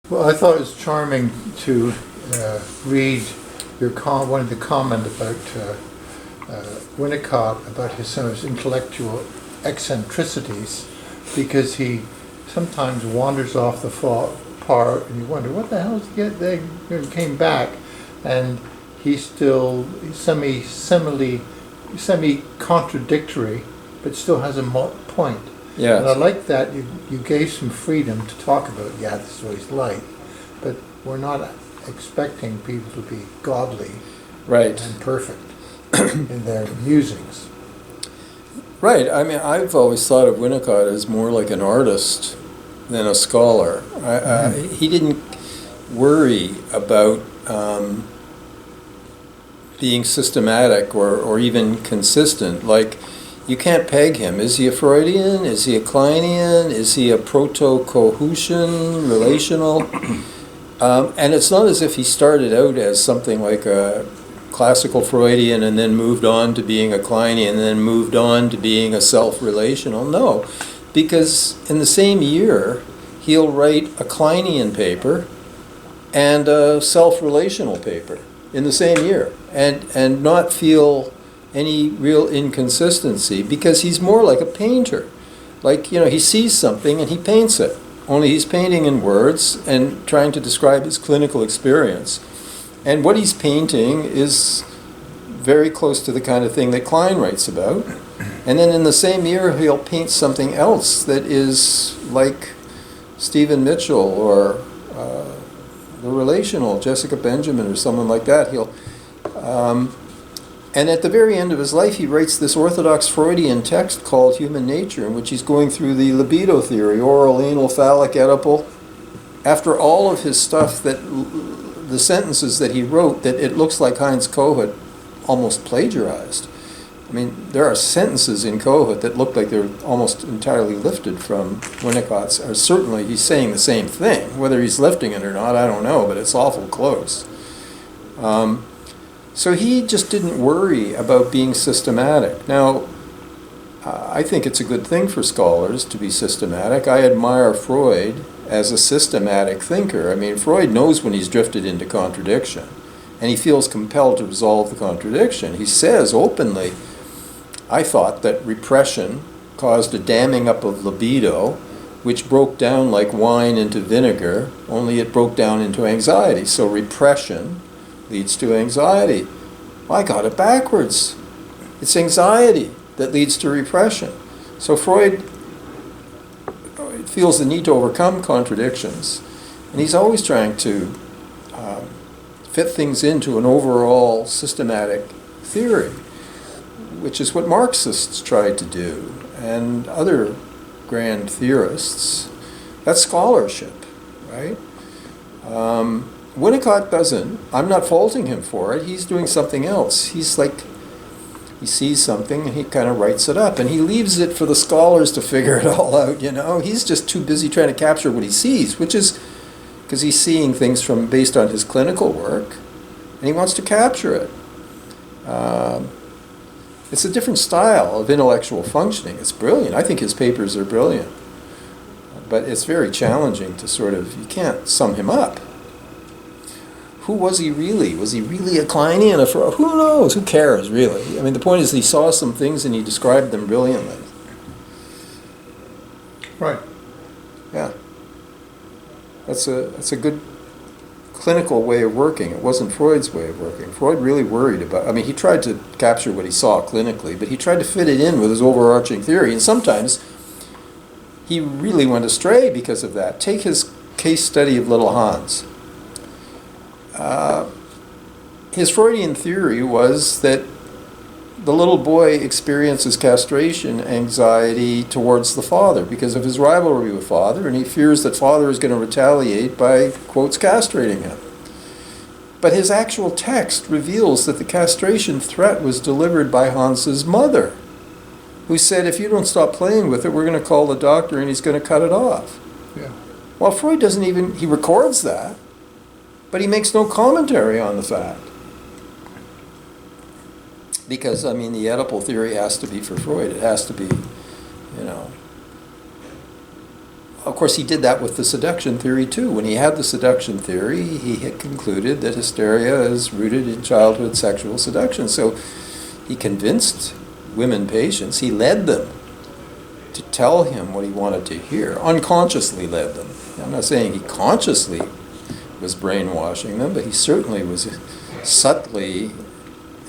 Well, I thought it was charming to read your one of the comment about Winnicott about some of his intellectual eccentricities, because he sometimes wanders off the part, and you wonder what the hell did he get? He came back, and he's still semi-contradictory, but still has a point. Yes. And I like that you gave some freedom to talk about, this is what he's like, but we're not expecting people to be godly right. and perfect in their musings. Right. I mean, I've always thought of Winnicott as more like an artist than a scholar. He didn't worry about being systematic or even consistent. Like, you can't peg him. Is he a Freudian? Is he a Kleinian? Is he a proto-Cohutian, relational? And it's not as if he started out as something like a classical Freudian and then moved on to being a Kleinian and then moved on to being a self-relational. No, because in the same year, he'll write a Kleinian paper and a self-relational paper in the same year and not feel any real inconsistency, because he's more like a painter. Like, he sees something and he paints it, only he's painting in words and trying to describe his clinical experience. And what he's painting is very close to the kind of thing that Klein writes about. And then in the same year, he'll paint something else that is like Stephen Mitchell or the relational, Jessica Benjamin or someone like that. And at the very end of his life, he writes this orthodox Freudian text called Human Nature, in which he's going through the libido theory, oral, anal, phallic, Oedipal. After all of his stuff, the sentences that he wrote, that it looks like Heinz Kohut almost plagiarized. I mean, there are sentences in Kohut that look like they're almost entirely lifted from Winnicott's, or certainly he's saying the same thing. Whether he's lifting it or not, I don't know, but it's awful close. So he just didn't worry about being systematic. Now, I think it's a good thing for scholars to be systematic. I admire Freud as a systematic thinker. I mean, Freud knows when he's drifted into contradiction, and he feels compelled to resolve the contradiction. He says openly, I thought that repression caused a damming up of libido, which broke down like wine into vinegar, only it broke down into anxiety. So repression leads to anxiety. Well, I got it backwards. It's anxiety that leads to repression. So Freud feels the need to overcome contradictions, and he's always trying to fit things into an overall systematic theory, which is what Marxists tried to do, and other grand theorists. That's scholarship, right? Winnicott doesn't. I'm not faulting him for it. He's doing something else. He's like, he sees something and he kind of writes it up, and he leaves it for the scholars to figure it all out, He's just too busy trying to capture what he sees, which is because he's seeing things based on his clinical work, and he wants to capture it. It's a different style of intellectual functioning. It's brilliant. I think his papers are brilliant. But it's very challenging to you can't sum him up. Who was he really? Was he really a Kleinian? Who knows? Who cares, really? I mean, the point is he saw some things and he described them brilliantly. Right. Yeah. That's a good clinical way of working. It wasn't Freud's way of working. Freud really worried about, he tried to capture what he saw clinically, but he tried to fit it in with his overarching theory, and sometimes he really went astray because of that. Take his case study of little Hans. His Freudian theory was that the little boy experiences castration anxiety towards the father because of his rivalry with father, and he fears that father is going to retaliate by, quotes, castrating him. But his actual text reveals that the castration threat was delivered by Hans's mother, who said, if you don't stop playing with it, we're going to call the doctor and he's going to cut it off. Yeah. Well, Freud doesn't even, he records that, but he makes no commentary on the fact. Because, the Oedipal theory has to be for Freud. It has to be, of course, he did that with the seduction theory too. When he had the seduction theory, he had concluded that hysteria is rooted in childhood sexual seduction. So he convinced women patients, he led them to tell him what he wanted to hear, unconsciously led them. I'm not saying he consciously was brainwashing them, but he certainly was subtly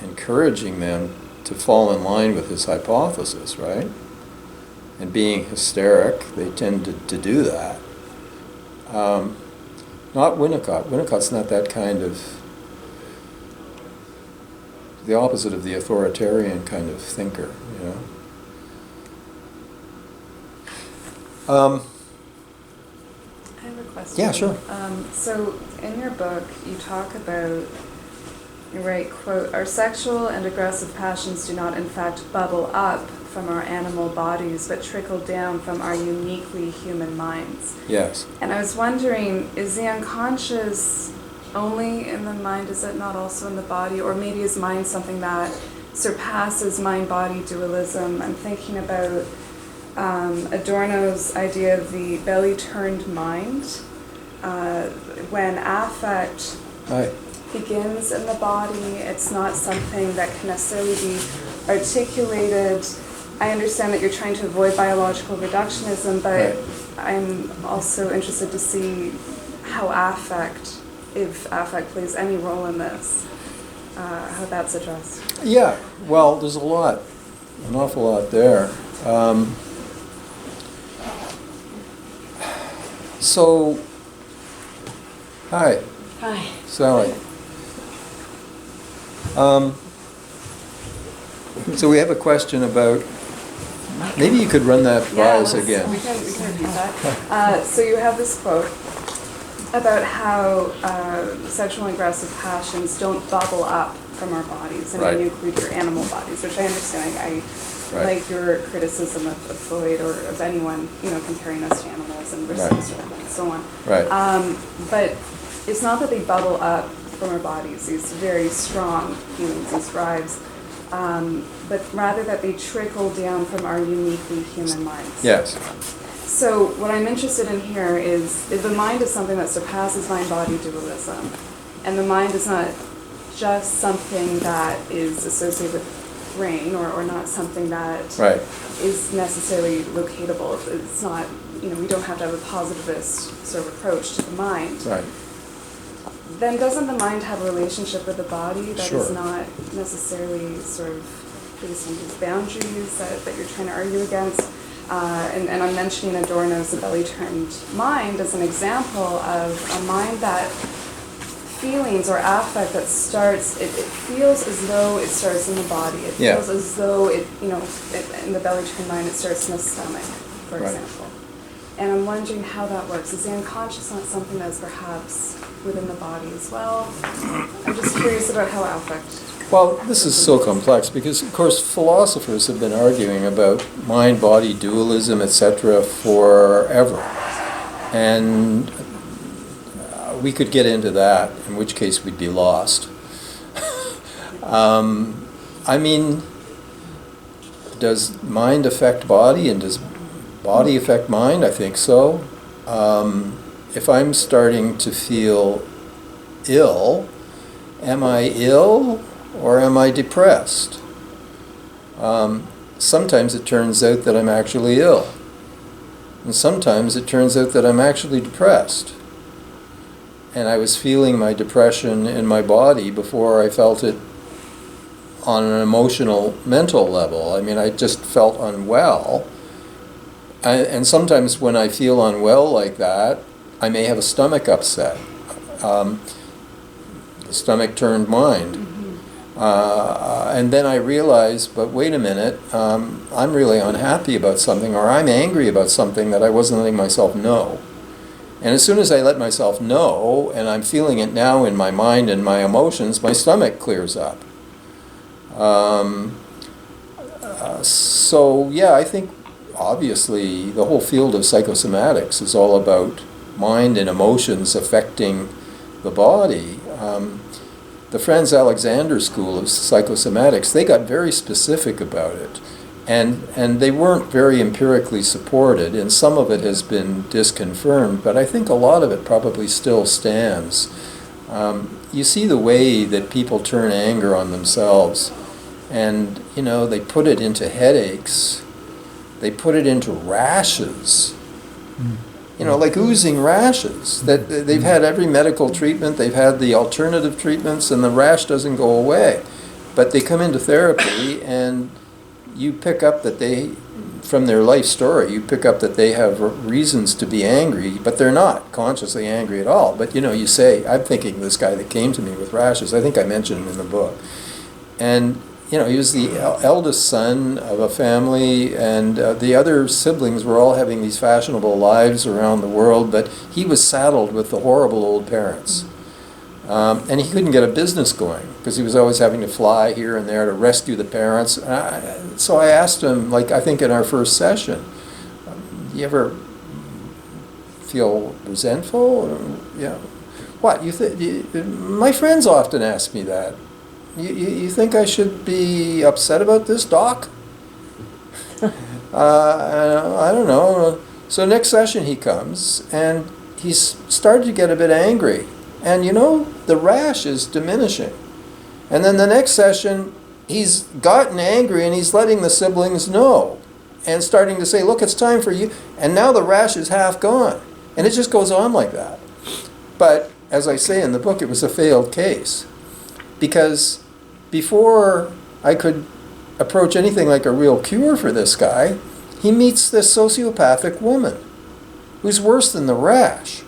encouraging them to fall in line with his hypothesis, right? And being hysteric, they tend to do that. Not Winnicott. Winnicott's not that kind of, the opposite of the authoritarian kind of thinker, you know. I have a question. Yeah, sure. So in your book, you talk about, you write, quote, "Our sexual and aggressive passions do not in fact bubble up from our animal bodies, but trickle down from our uniquely human minds." Yes. And I was wondering, is the unconscious only in the mind? Is it not also in the body? Or maybe is mind something that surpasses mind-body dualism? I'm thinking about Adorno's idea of the belly-turned mind, when affect Right. begins in the body. It's not something that can necessarily be articulated. I understand that you're trying to avoid biological reductionism, but Right. I'm also interested to see how affect, if affect plays any role in this, how that's addressed. Yeah, well, there's a lot, an awful lot there. So, hi, Hi. Sally. So we have a question about, maybe you could run that by us again. We can repeat that. So you have this quote about how sexual and aggressive passions don't bubble up from our bodies, and Right. you include your animal bodies, which I understand. I Right. like your criticism of Freud or of anyone, comparing us to animals and Right. and so on. Right. But it's not that they bubble up from our bodies, these very strong feelings and drives, but rather that they trickle down from our uniquely human minds. Yes. So what I'm interested in here is, if the mind is something that surpasses mind-body dualism, and the mind is not just something that is associated with brain, or not something that Right. is necessarily locatable. It's not, we don't have to have a positivist sort of approach to the mind. Right. Then doesn't the mind have a relationship with the body that Sure. is not necessarily sort of based on these boundaries that you're trying to argue against? And I'm mentioning Adorno's The Belly-Turned Mind as an example of a mind that feelings or affect that starts, it feels as though it starts in the body. It Yeah. feels as though in the belly-turned mind, it starts in the stomach, for Right. example. And I'm wondering how that works. Is the unconscious not something that's perhaps within the body as well? I'm just curious about how affect. Well, this is so complex because, of course, philosophers have been arguing about mind-body dualism, etc., forever. And we could get into that, in which case we'd be lost. I mean, does mind affect body, and does body affect mind? I think so. If I'm starting to feel ill, am I ill or am I depressed? Sometimes it turns out that I'm actually ill. And sometimes it turns out that I'm actually depressed. And I was feeling my depression in my body before I felt it on an emotional, mental level. I mean, I just felt unwell. And sometimes when I feel unwell like that, I may have a stomach upset. The stomach turned mind. And then I realize, but wait a minute, I'm really unhappy about something, or I'm angry about something that I wasn't letting myself know. And as soon as I let myself know, and I'm feeling it now in my mind and my emotions, my stomach clears up. So yeah, I think obviously the whole field of psychosomatics is all about mind and emotions affecting the body. The Franz Alexander School of Psychosomatics, they got very specific about it. And they weren't very empirically supported, and some of it has been disconfirmed, but I think a lot of it probably still stands. You see the way that people turn anger on themselves, and they put it into headaches, they put it into rashes, like oozing rashes, that they've had every medical treatment, they've had the alternative treatments, and the rash doesn't go away. But they come into therapy, and you pick up that from their life story, you pick up that they have reasons to be angry, but they're not consciously angry at all. But you say, I'm thinking of this guy that came to me with rashes. I think I mentioned him in the book. And he was the eldest son of a family, and the other siblings were all having these fashionable lives around the world, but he was saddled with the horrible old parents. And he couldn't get a business going because he was always having to fly here and there to rescue the parents. So I asked him, I think in our first session, you ever feel resentful? What? My friends often ask me that. You think I should be upset about this, Doc? I don't know. So next session he comes, and he's started to get a bit angry. And the rash is diminishing. And then the next session, he's gotten angry and he's letting the siblings know and starting to say, look, it's time for you. And now the rash is half gone. And it just goes on like that. But as I say in the book, it was a failed case. Because before I could approach anything like a real cure for this guy, he meets this sociopathic woman who's worse than the rash.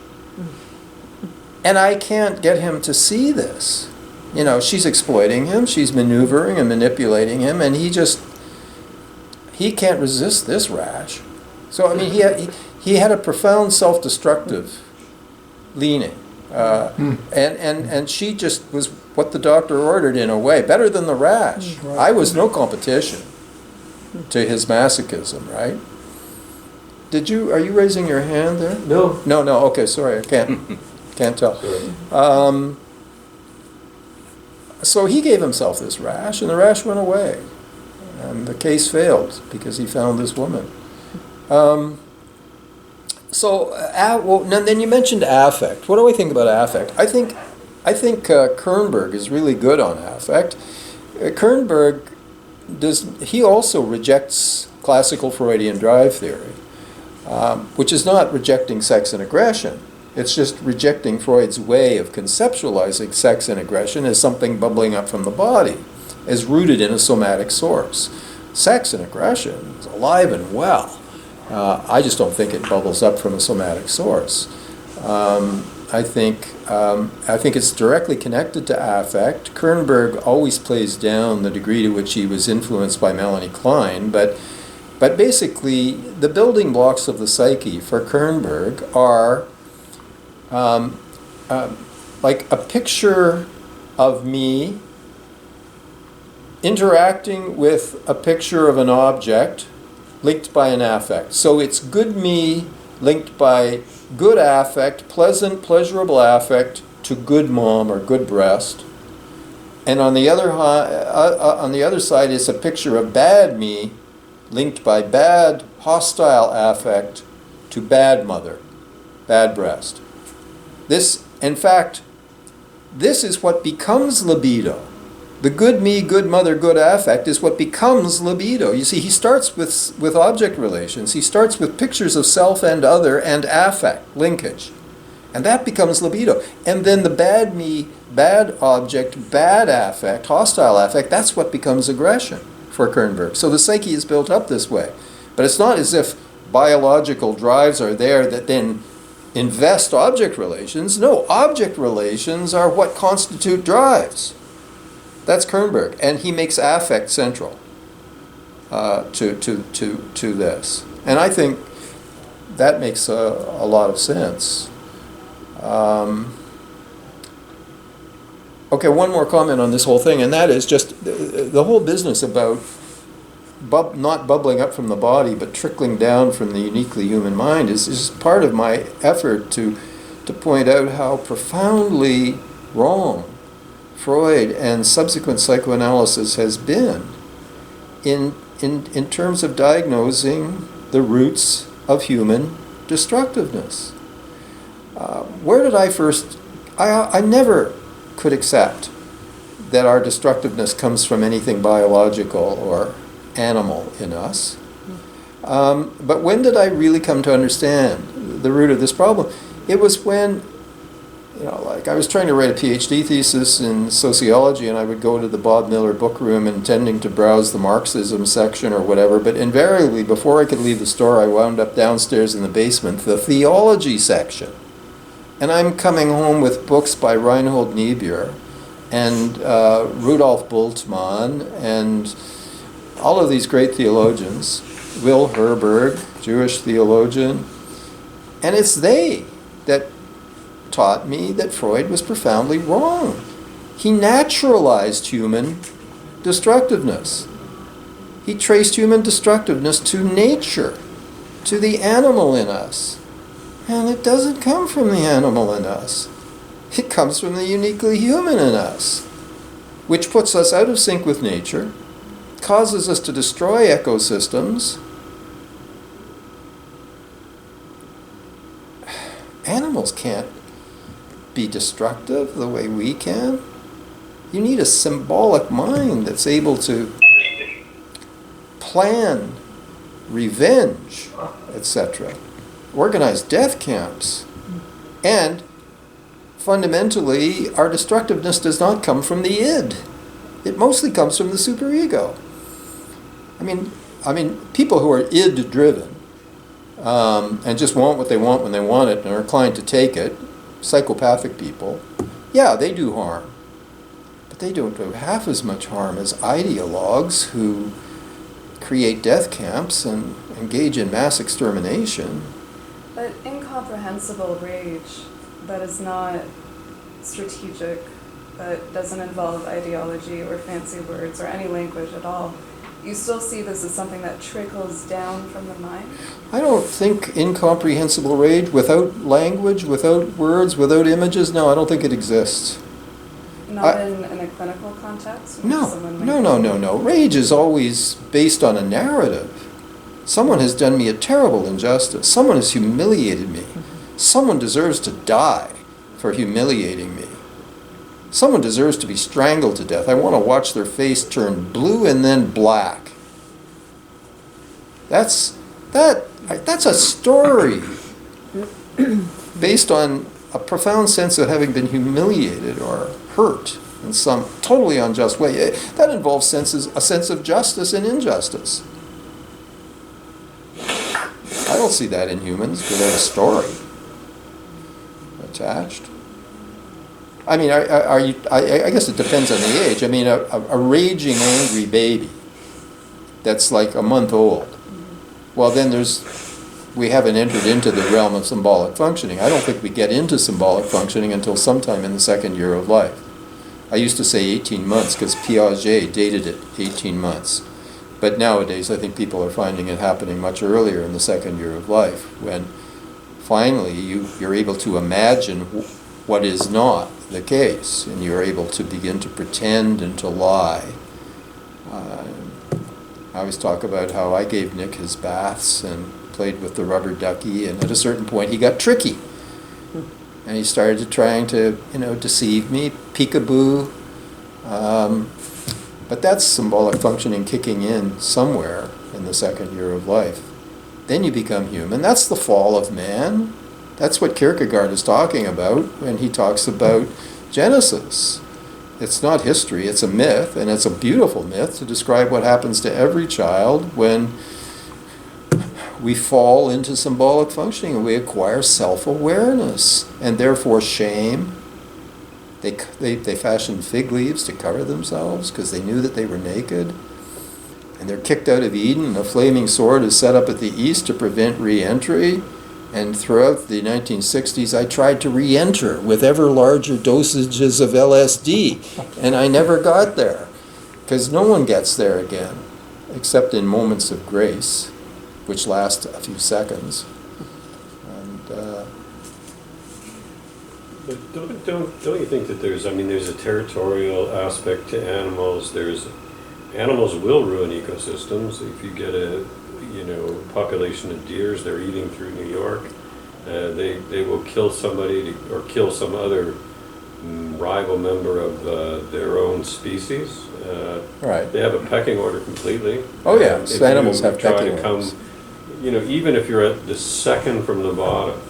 And I can't get him to see this. She's exploiting him, she's maneuvering and manipulating him, and he can't resist this rash. So, he had a profound self-destructive leaning. And she just was what the doctor ordered in a way, better than the rash. Right. I was no competition to his masochism, right? Are you raising your hand there? No. No, okay, sorry, I can't tell. So he gave himself this rash, and the rash went away. And the case failed because he found this woman. Then you mentioned affect. What do I think about affect? I think Kernberg is really good on affect. Kernberg he also rejects classical Freudian drive theory, which is not rejecting sex and aggression. It's just rejecting Freud's way of conceptualizing sex and aggression as something bubbling up from the body, as rooted in a somatic source. Sex and aggression is alive and well. I just don't think it bubbles up from a somatic source. I think it's directly connected to affect. Kernberg always plays down the degree to which he was influenced by Melanie Klein, but basically the building blocks of the psyche for Kernberg are like a picture of me interacting with a picture of an object linked by an affect. So it's good me linked by good affect, pleasant, pleasurable affect to good mom or good breast. And on the other side is a picture of bad me linked by bad, hostile affect to bad mother, bad breast. This is what becomes libido. The good me, good mother, good affect is what becomes libido. You see, he starts with object relations. He starts with pictures of self and other and affect, linkage. And that becomes libido. And then the bad me, bad object, bad affect, hostile affect, that's what becomes aggression for Kernberg. So the psyche is built up this way. But it's not as if biological drives are there that then invest object relations. No, object relations are what constitute drives. That's Kernberg, and he makes affect central to this, and I think that makes a lot of sense. Okay, one more comment on this whole thing, and that is just the whole business about not bubbling up from the body, but trickling down from the uniquely human mind is part of my effort to point out how profoundly wrong Freud and subsequent psychoanalysis has been in in terms of diagnosing the roots of human destructiveness. Where did I first... I never could accept that our destructiveness comes from anything biological or animal in us. But when did I really come to understand the root of this problem? It was when, like I was trying to write a PhD thesis in sociology, and I would go to the Bob Miller book room intending to browse the Marxism section or whatever, but invariably, before I could leave the store, I wound up downstairs in the basement, the theology section. And I'm coming home with books by Reinhold Niebuhr and Rudolf Bultmann and all of these great theologians, Will Herberg, Jewish theologian, and it's they that taught me that Freud was profoundly wrong. He naturalized human destructiveness. He traced human destructiveness to nature, to the animal in us. And it doesn't come from the animal in us. It comes from the uniquely human in us, which puts us out of sync with nature, causes us to destroy ecosystems. Animals can't be destructive the way we can. You need a symbolic mind that's able to plan revenge, etc., organize death camps. And fundamentally, our destructiveness does not come from the id. It mostly comes from the superego. I mean, people who are id-driven and just want what they want when they want it and are inclined to take it, psychopathic people, yeah, they do harm. But they don't do half as much harm as ideologues who create death camps and engage in mass extermination. But incomprehensible rage that is not strategic, that doesn't involve ideology or fancy words or any language at all, you still see this as something that trickles down from the mind? I don't think incomprehensible rage without language, without words, without images, no, I don't think it exists. Not in a clinical context? No. Rage is always based on a narrative. Someone has done me a terrible injustice. Someone has humiliated me. Someone deserves to die for humiliating me. Someone deserves to be strangled to death. I want to watch their face turn blue and then black. That's a story based on a profound sense of having been humiliated or hurt in some totally unjust way. That involves a sense of justice and injustice. I don't see that in humans without a story attached. I mean, I guess it depends on the age. I mean, a raging, angry baby that's like a month old, well, then we haven't entered into the realm of symbolic functioning. I don't think we get into symbolic functioning until sometime in the second year of life. I used to say 18 months because Piaget dated it 18 months. But nowadays, I think people are finding it happening much earlier in the second year of life, when finally you're able to imagine what is not the case, and you're able to begin to pretend and to lie. I always talk about how I gave Nick his baths and played with the rubber ducky, and at a certain point he got tricky. And he started trying to, deceive me, peekaboo. But that's symbolic functioning kicking in somewhere in the second year of life. Then you become human. That's the fall of man. That's what Kierkegaard is talking about when he talks about Genesis. It's not history, it's a myth, and it's a beautiful myth to describe what happens to every child when we fall into symbolic functioning and we acquire self-awareness and therefore shame. They fashioned fig leaves to cover themselves because they knew that they were naked. And they're kicked out of Eden, and a flaming sword is set up at the east to prevent re-entry. And throughout the 1960s, I tried to re-enter with ever larger dosages of LSD, and I never got there, because no one gets there again, except in moments of grace, which last a few seconds. But don't you think that there's a territorial aspect to animals? There's animals will ruin ecosystems. If you get a population of deers, they're eating through New York, they will kill somebody or kill some other rival member of their own species. Right. They have a pecking order completely. Oh yeah, so animals have try pecking to come, orders. even if you're at the second from the bottom,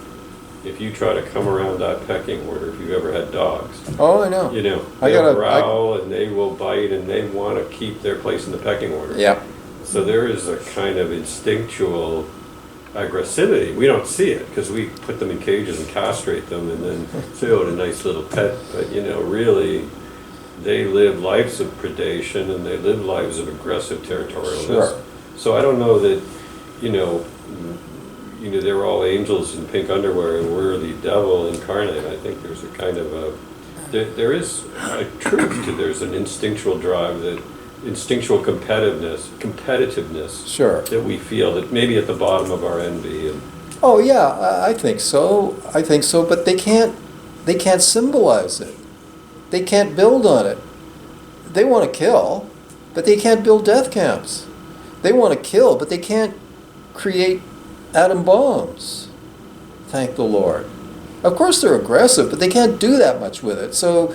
if you try to come around that pecking order, if you've ever had dogs, Oh, I know. they'll growl and they will bite and they want to keep their place in the pecking order. Yeah. So there is a kind of instinctual aggressivity. We don't see it because we put them in cages and castrate them and then say, oh, what a nice little pet. But really, they live lives of predation and they live lives of aggressive territorialness. Sure. So I don't know that, they're all angels in pink underwear and we're the devil incarnate. I think there's a kind of there is a truth to, there's an instinctual drive, that instinctual competitiveness Sure. that we feel, that maybe at the bottom of our envy. And Oh yeah, I think so. But they can't symbolize it. They can't build on it. They want to kill, but they can't build death camps. They want to kill, but they can't create atom bombs. Thank the Lord. Of course they're aggressive, but they can't do that much with it. So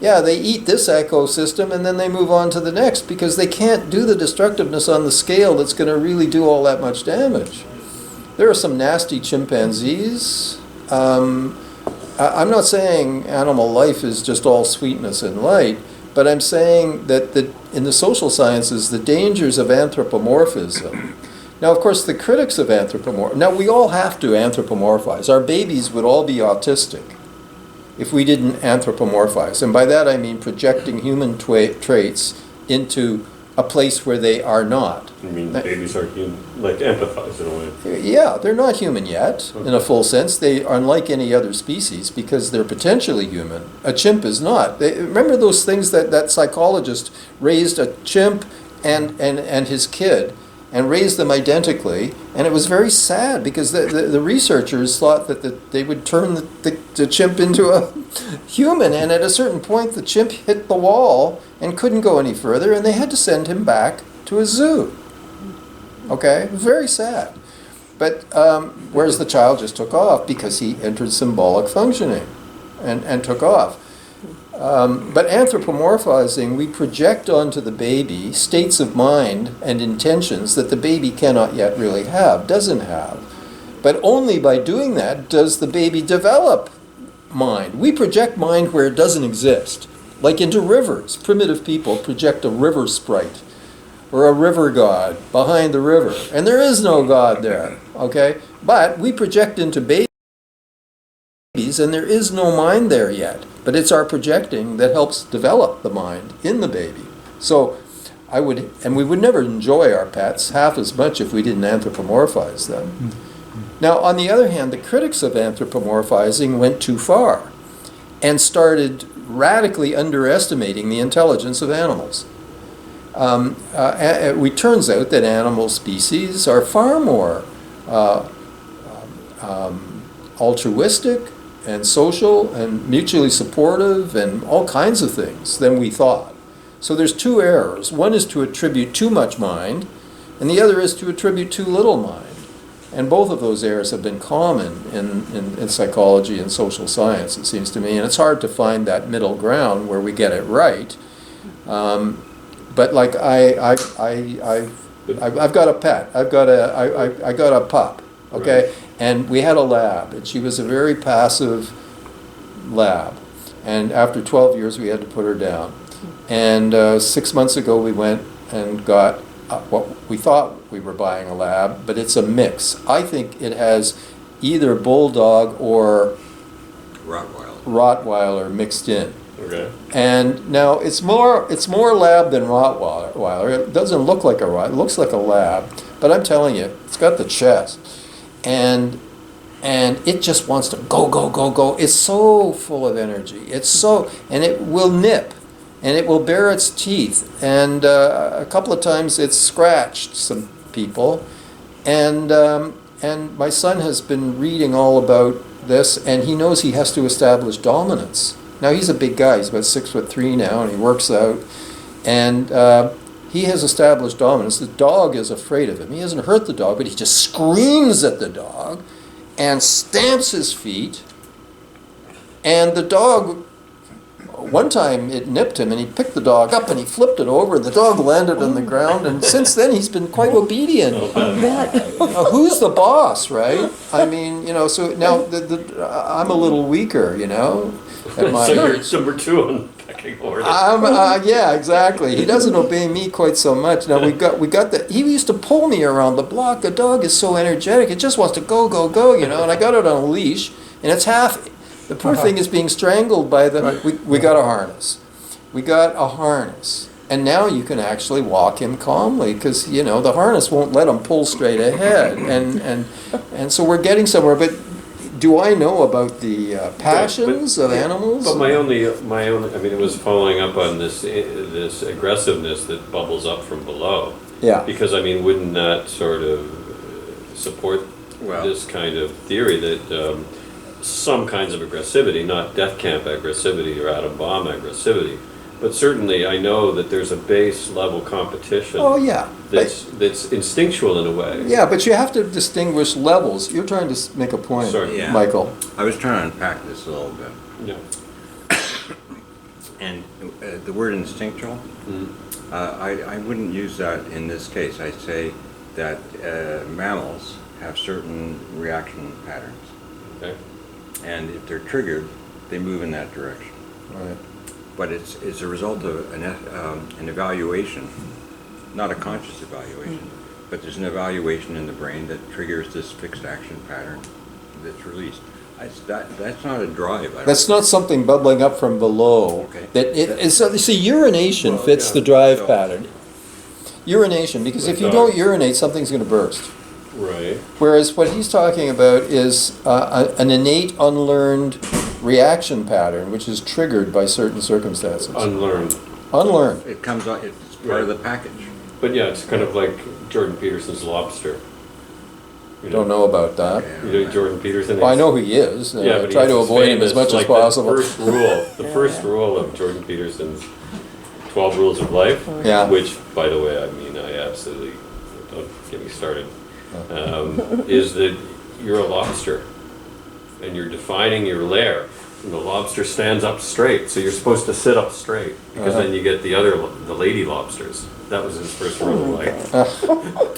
yeah, they eat this ecosystem and then they move on to the next because they can't do the destructiveness on the scale that's going to really do all that much damage. There are some nasty chimpanzees. I'm not saying animal life is just all sweetness and light, but I'm saying that in the social sciences, the dangers of anthropomorphism. Now, of course, the critics of anthropomorphism, now we all have to anthropomorphize. Our babies would all be autistic if we didn't anthropomorphize. And by that I mean projecting human traits into a place where they are not. I mean, babies aren't human, like empathize in a way. Yeah, they're not human yet, in a full sense. They are unlike any other species because they're potentially human. A chimp is not. Remember those things that psychologist raised a chimp and his kid, and raised them identically, and it was very sad because the researchers thought that they would turn the chimp into a human, and at a certain point the chimp hit the wall and couldn't go any further, and they had to send him back to a zoo. Okay, very sad. But whereas the child just took off because he entered symbolic functioning and took off. But anthropomorphizing, we project onto the baby states of mind and intentions that the baby cannot yet really have, doesn't have. But only by doing that does the baby develop mind. We project mind where it doesn't exist, like into rivers. Primitive people project a river sprite or a river god behind the river, and there is no god there, okay? But we project into babies, and there is no mind there yet. But it's our projecting that helps develop the mind in the baby. So we would never enjoy our pets half as much if we didn't anthropomorphize them. Mm-hmm. Now, on the other hand, the critics of anthropomorphizing went too far and started radically underestimating the intelligence of animals. It turns out that animal species are far more altruistic and social and mutually supportive and all kinds of things than we thought. So there's two errors. One is to attribute too much mind, and the other is to attribute too little mind. And both of those errors have been common in psychology and social science, it seems to me, and it's hard to find that middle ground where we get it right. But like I've got a pet. I got a pup. Okay. Right. And we had a lab, and she was a very passive lab. And after 12 years, we had to put her down. And 6 months ago, we went and got what we thought we were buying a lab, but it's a mix. I think it has either bulldog or Rottweiler mixed in. Okay. And now it's more lab than Rottweiler. It doesn't look like a Rottweiler. It looks like a lab, but I'm telling you, it's got the chest. And it just wants to go, go, go, go. It's so full of energy. And it will nip, and it will bare its teeth. And a couple of times it's scratched some people. And my son has been reading all about this, and he knows he has to establish dominance. Now he's a big guy. He's about 6'3" now, and he works out. And he has established dominance. The dog is afraid of him. He hasn't hurt the dog, but he just screams at the dog and stamps his feet. And the dog, one time it nipped him, and he picked the dog up and he flipped it over, and the dog landed on the ground. And since then, he's been quite obedient. Who's the boss, right? I mean, so now I'm a little weaker, at my So you're age. number 2 on the pecking order. Yeah, exactly. He doesn't obey me quite so much. Now we got that. He used to pull me around the block. The dog is so energetic; it just wants to go, And I got it on a leash, and it's half. The poor thing is being strangled by the. We got a harness. We got a harness, and now you can actually walk him calmly because the harness won't let him pull straight ahead, and so we're getting somewhere. But do I know about the passions of animals? But my only, I mean, it was following up on this aggressiveness that bubbles up from below. Yeah. Because, I mean, wouldn't that sort of support this kind of theory that some kinds of aggressivity, not death camp aggressivity or atom bomb aggressivity, but certainly I know that there's a base level competition. Oh yeah. That's instinctual in a way. Yeah, but you have to distinguish levels. You're trying to make a point, Sorry. Yeah. Michael. I was trying to unpack this a little bit. Yeah. And the word instinctual, I wouldn't use that in this case. I'd say that mammals have certain reaction patterns. Okay. And if they're triggered, they move in that direction. Right. But it's a result of an evaluation, not a conscious evaluation, but there's an evaluation in the brain that triggers this fixed action pattern that's released. That's not a drive. That's not something bubbling up from below. Okay. See, urination fits the drive pattern. Urination, because if you don't urinate, something's going to burst. Right. Whereas what he's talking about is an innate, unlearned reaction pattern, which is triggered by certain circumstances. Unlearned. Unlearned. It comes on. It's part of the package. But yeah, it's kind of like Jordan Peterson's lobster. Don't know about that. You know Jordan Peterson? Well, I know who he is. Yeah, but try to he's avoid him as famous, much as like possible. The first rule of Jordan Peterson's 12 Rules of Life, Yeah. which, by the way, I mean, I absolutely, don't get me started, is that you're a lobster and you're defining your lair. And the lobster stands up straight, so you're supposed to sit up straight because then you get the lady lobsters. That was his first rule of life.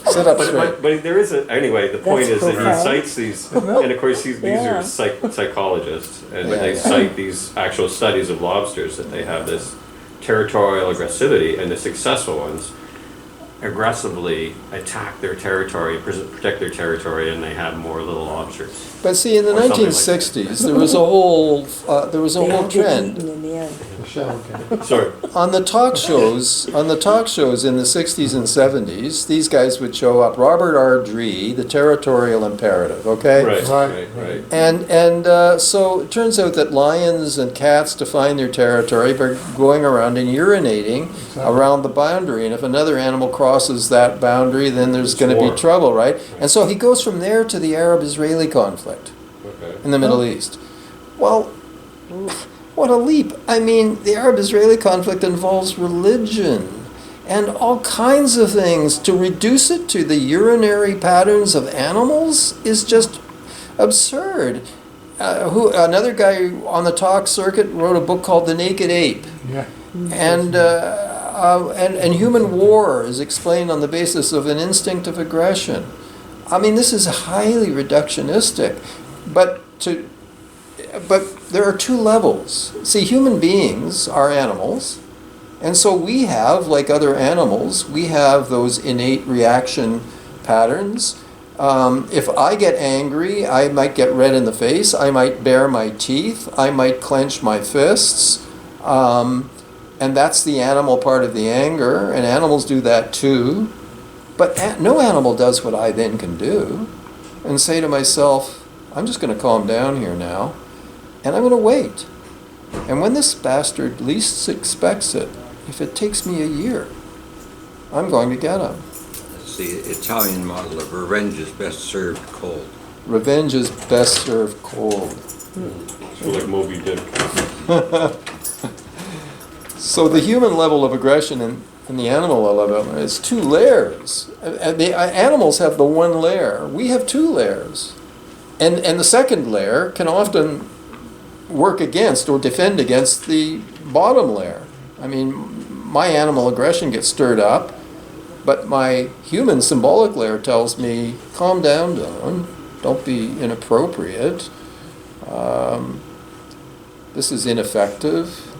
Sit up straight. But there is anyway, the point is that he profound. cites these, and of course these are psychologists, and they cite these actual studies of lobsters that they have this territorial aggressivity, and the successful ones aggressively attack their territory, protect their territory, and they have more little lobsters. But see, in the Or something like 1960s, there was a whole trend. In the end. Michelle, okay. Sorry. On the talk shows in the 60s and 70s, these guys would show up. Robert R. Dree, the territorial imperative, okay? Right. And so it turns out that lions and cats define their territory by going around and urinating around the boundary. And if another animal crosses that boundary, then there's going to be war. trouble, right? And so he goes from there to the Arab-Israeli conflict Okay. in the Middle East. Well, what a leap. I mean, the Arab-Israeli conflict involves religion and all kinds of things. To reduce it to the urinary patterns of animals is just absurd. Another guy on the talk circuit wrote a book called The Naked Ape. Yeah. And human war is explained on the basis of an instinct of aggression. I mean, this is highly reductionistic. But there are two levels. See, human beings are animals, and so we have, like other animals, we have those innate reaction patterns. If I get angry, I might get red in the face, I might bare my teeth, I might clench my fists, and that's the animal part of the anger, and animals do that too. But no animal does what I then can do, and say to myself, I'm just going to calm down here now, and I'm going to wait. And when this bastard least expects it, if it takes me a year, I'm going to get him. It's the Italian model of revenge is best served cold. Revenge is best served cold. So like Moby Dick. So the human level of aggression and the animal level is two layers. The animals have the one layer. We have two layers. And the second layer can often work against or defend against the bottom layer. I mean, my animal aggression gets stirred up, but my human symbolic layer tells me, calm down, Don. Don't be inappropriate. This is ineffective.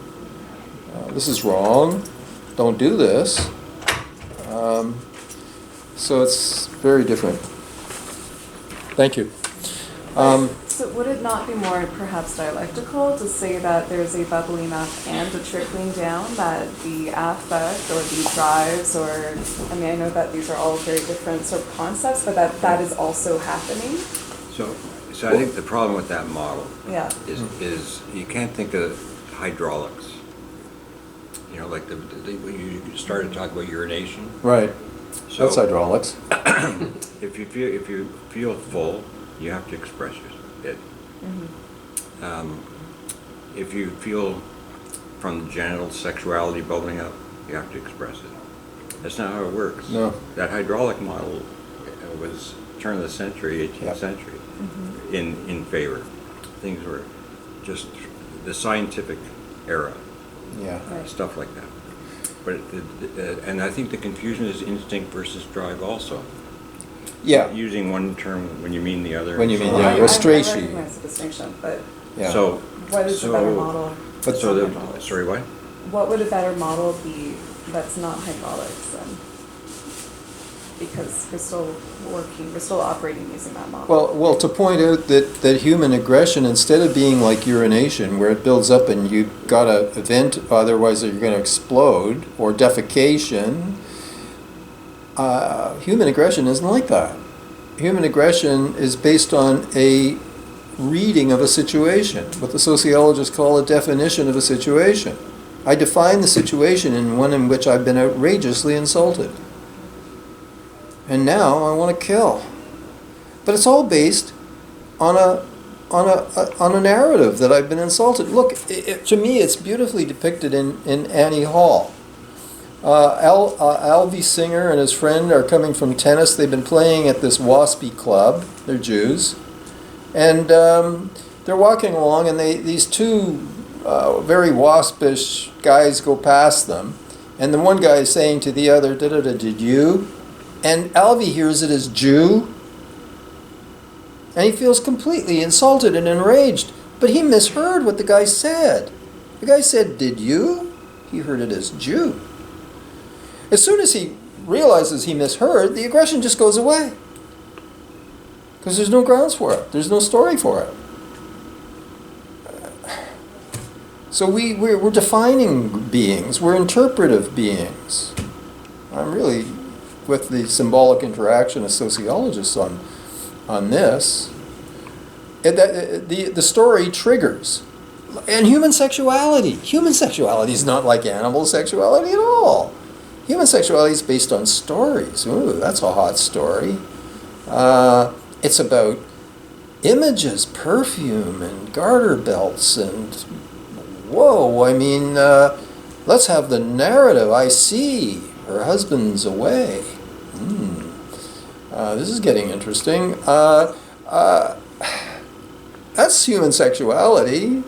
This is wrong. Don't do this. So it's very different. Thank you. So would it not be more perhaps dialectical to say that there's a bubbling up and a trickling down, that the affect or the drives, or, I mean, I know that these are all very different sort of concepts, but that is also happening? So I think the problem with that model Yeah. is you can't think of hydraulics. You know, like when you started talking about urination. Right. So That's hydraulics. if you feel full, you have to express it. If you feel from the genital sexuality bubbling up, you have to express it. That's not how it works. No. That hydraulic model was turn of the century, 18th Yep. century, in favor. Things were just the scientific era, Yeah. Right. stuff like that. But and I think the confusion is instinct versus drive also. Yeah. Using one term when you mean the other. When you mean, So- yeah, I Rastration. recognize the distinction, but Yeah. So what is a better model? But that's so not the hydraulics? sorry, what? What would a better model be that's not hydraulics then? Because we're still working, we're still operating using that model. Well, to point out that human aggression, instead of being like urination, where it builds up and you gotta vent, otherwise you're gonna explode, or defecation, human aggression isn't like that. Human aggression is based on a reading of a situation, what the sociologists call a definition of a situation. I define the situation in one in which I've been outrageously insulted. And now I want to kill. But it's all based on a narrative that I've been insulted. Look, to me, it's beautifully depicted in Annie Hall. Alvy Singer and his friend are coming from tennis. They've been playing at this waspy club. They're Jews, and they're walking along, and these two very waspish guys go past them, and the one guy is saying to the other, "Da-da-da, did you?" And Alvy hears it as Jew, and he feels completely insulted and enraged. But he misheard what the guy said. The guy said, "Did you?" He heard it as Jew. As soon as he realizes he misheard, the aggression just goes away. Because there's no grounds for it. There's no story for it. So we're defining beings. We're interpretive beings. I'm really with the symbolic interaction of sociologists on this. The story triggers. And human sexuality. Human sexuality is not like animal sexuality at all. Human sexuality is based on stories. Ooh, that's a hot story. It's about images, perfume, and garter belts, and whoa, I mean, let's have the narrative. I see her husband's away. This is getting interesting. That's human sexuality.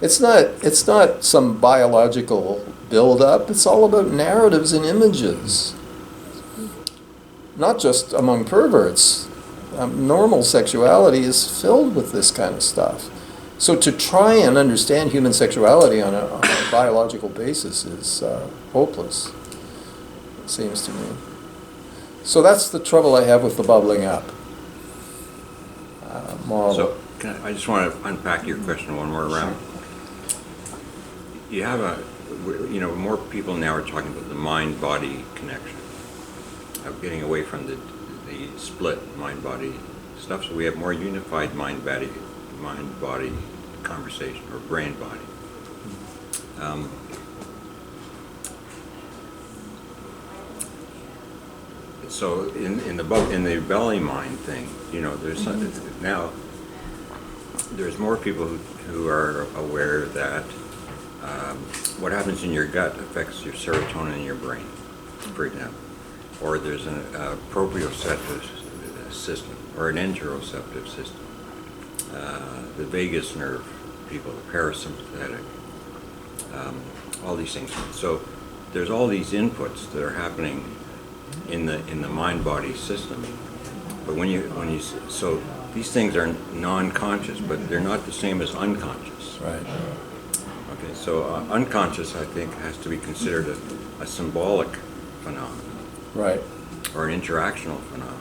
It's not some biological build-up. It's all about narratives and images. Not just among perverts. Normal sexuality is filled with this kind of stuff. So to try and understand human sexuality on a biological basis is hopeless, it seems to me. So that's the trouble I have with the bubbling up model. So I just want to unpack your question one more round. You have more people now are talking about the mind-body connection, of getting away from the split mind-body stuff. So we have more unified mind-body conversation, or brain-body. So in the belly mind thing, there's now there's more people who are aware that what happens in your gut affects your serotonin in your brain, for example. Or there's an proprioceptive system or an interoceptive system. The vagus nerve people, the parasympathetic, all these things. So there's all these inputs that are happening in the mind-body system. But so these things are non-conscious, but they're not the same as unconscious. Right. Okay, so unconscious, I think, has to be considered a symbolic phenomenon. Right. Or an interactional phenomenon.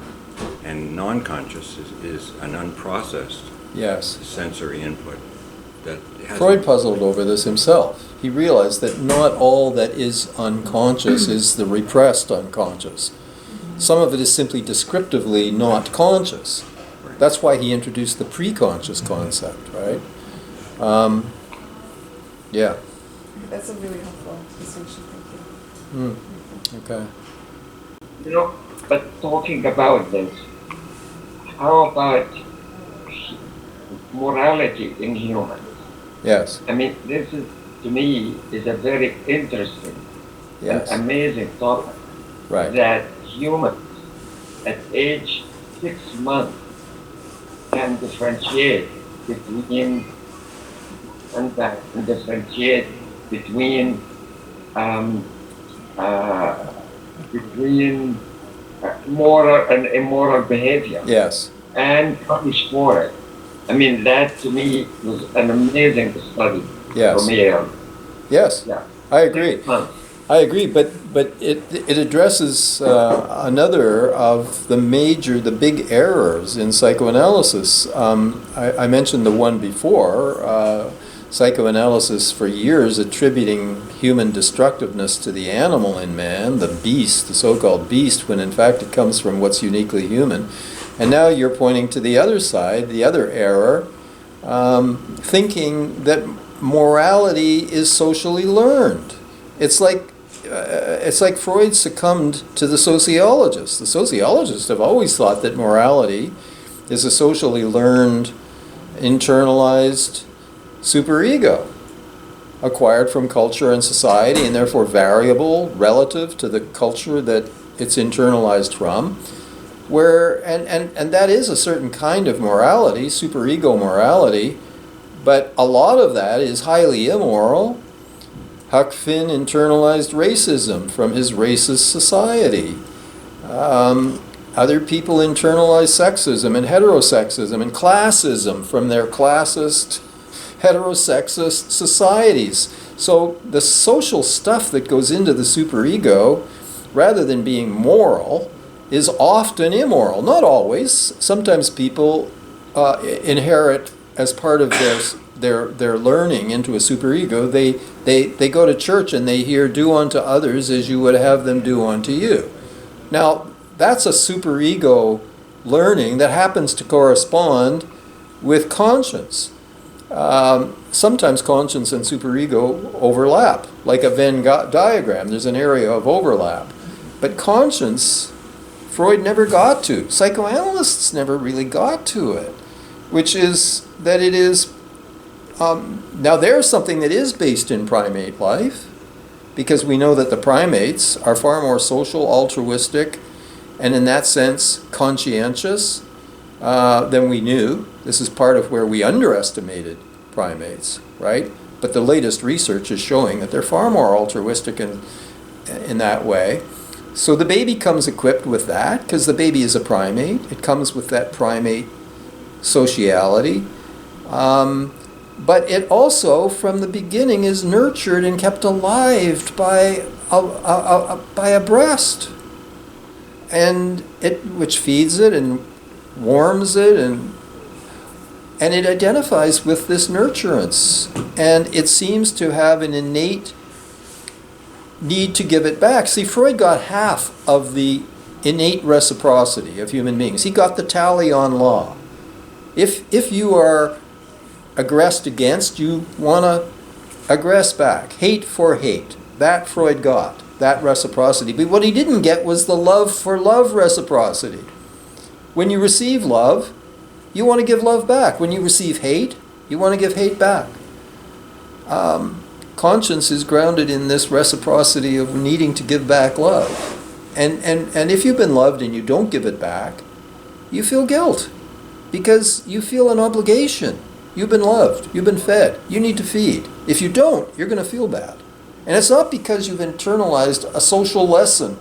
And non-conscious is an unprocessed Yes. sensory input that has... Freud puzzled over this himself. He realized that not all that is unconscious is the repressed unconscious. Some of it is simply descriptively not conscious. Right. That's why he introduced the pre-conscious concept, right? Yeah. That's a really helpful distinction. Thank you. Okay. You know, but talking about this, how about morality in humans? Yes. I mean, this is, to me, is a very interesting Yes. and amazing topic. Right. That humans at age 6 months can differentiate between moral and immoral behavior. Yes. And punish for it. I mean, that to me was an amazing study. Yes. For me. Yes. Yeah. I agree. 6 months. I agree, but it addresses another of the big errors in psychoanalysis. I mentioned the one before, psychoanalysis for years attributing human destructiveness to the animal in man, the beast, the so-called beast, when in fact it comes from what's uniquely human. And now you're pointing to the other side, the other error, thinking that morality is socially learned. It's like Freud succumbed to the sociologists. The sociologists have always thought that morality is a socially learned, internalized superego, acquired from culture and society, and therefore variable relative to the culture that it's internalized from. And that is a certain kind of morality, superego morality, but a lot of that is highly immoral. Huck Finn internalized racism from his racist society. Other people internalize sexism and heterosexism and classism from their classist, heterosexist societies. So the social stuff that goes into the superego, rather than being moral, is often immoral. Not always. Sometimes people inherit as part of their learning into a superego, they go to church and they hear, "Do unto others as you would have them do unto you." Now, that's a superego learning that happens to correspond with conscience. Sometimes conscience and superego overlap, like a Venn diagram. There's an area of overlap. But conscience, Freud never got to. Psychoanalysts never really got to it, which is that it is... now there's something that is based in primate life, because we know that the primates are far more social, altruistic, and in that sense conscientious than we knew. This is part of where we underestimated primates, right? But the latest research is showing that they're far more altruistic in that way. So the baby comes equipped with that, because the baby is a primate. It comes with that primate sociality. But it also, from the beginning, is nurtured and kept alive by a breast, and which feeds it and warms it, and it identifies with this nurturance, and it seems to have an innate need to give it back. See, Freud got half of the innate reciprocity of human beings. He got the talion law. If you are aggressed against, you want to aggress back. Hate for hate. That Freud got, that reciprocity. But what he didn't get was the love for love reciprocity. When you receive love, you want to give love back. When you receive hate, you want to give hate back. conscience is grounded in this reciprocity of needing to give back love. And if you've been loved and you don't give it back, you feel guilt because you feel an obligation. You've been loved, you've been fed, you need to feed. If you don't, you're going to feel bad. And it's not because you've internalized a social lesson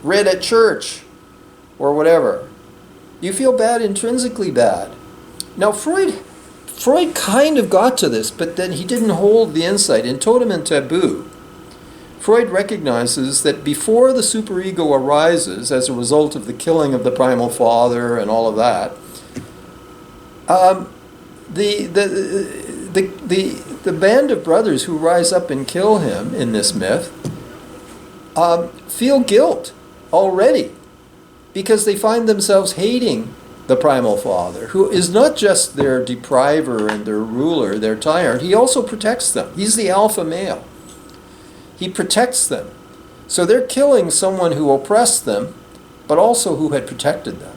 read at church or whatever. You feel bad, intrinsically bad. Now Freud kind of got to this, but then he didn't hold the insight. In Totem and Taboo, Freud recognizes that before the superego arises as a result of the killing of the primal father and all of that, the band of brothers who rise up and kill him in this myth feel guilt already because they find themselves hating the primal father, who is not just their depriver and their ruler, their tyrant. He also protects them. He's the alpha male. He protects them. So they're killing someone who oppressed them, but also who had protected them.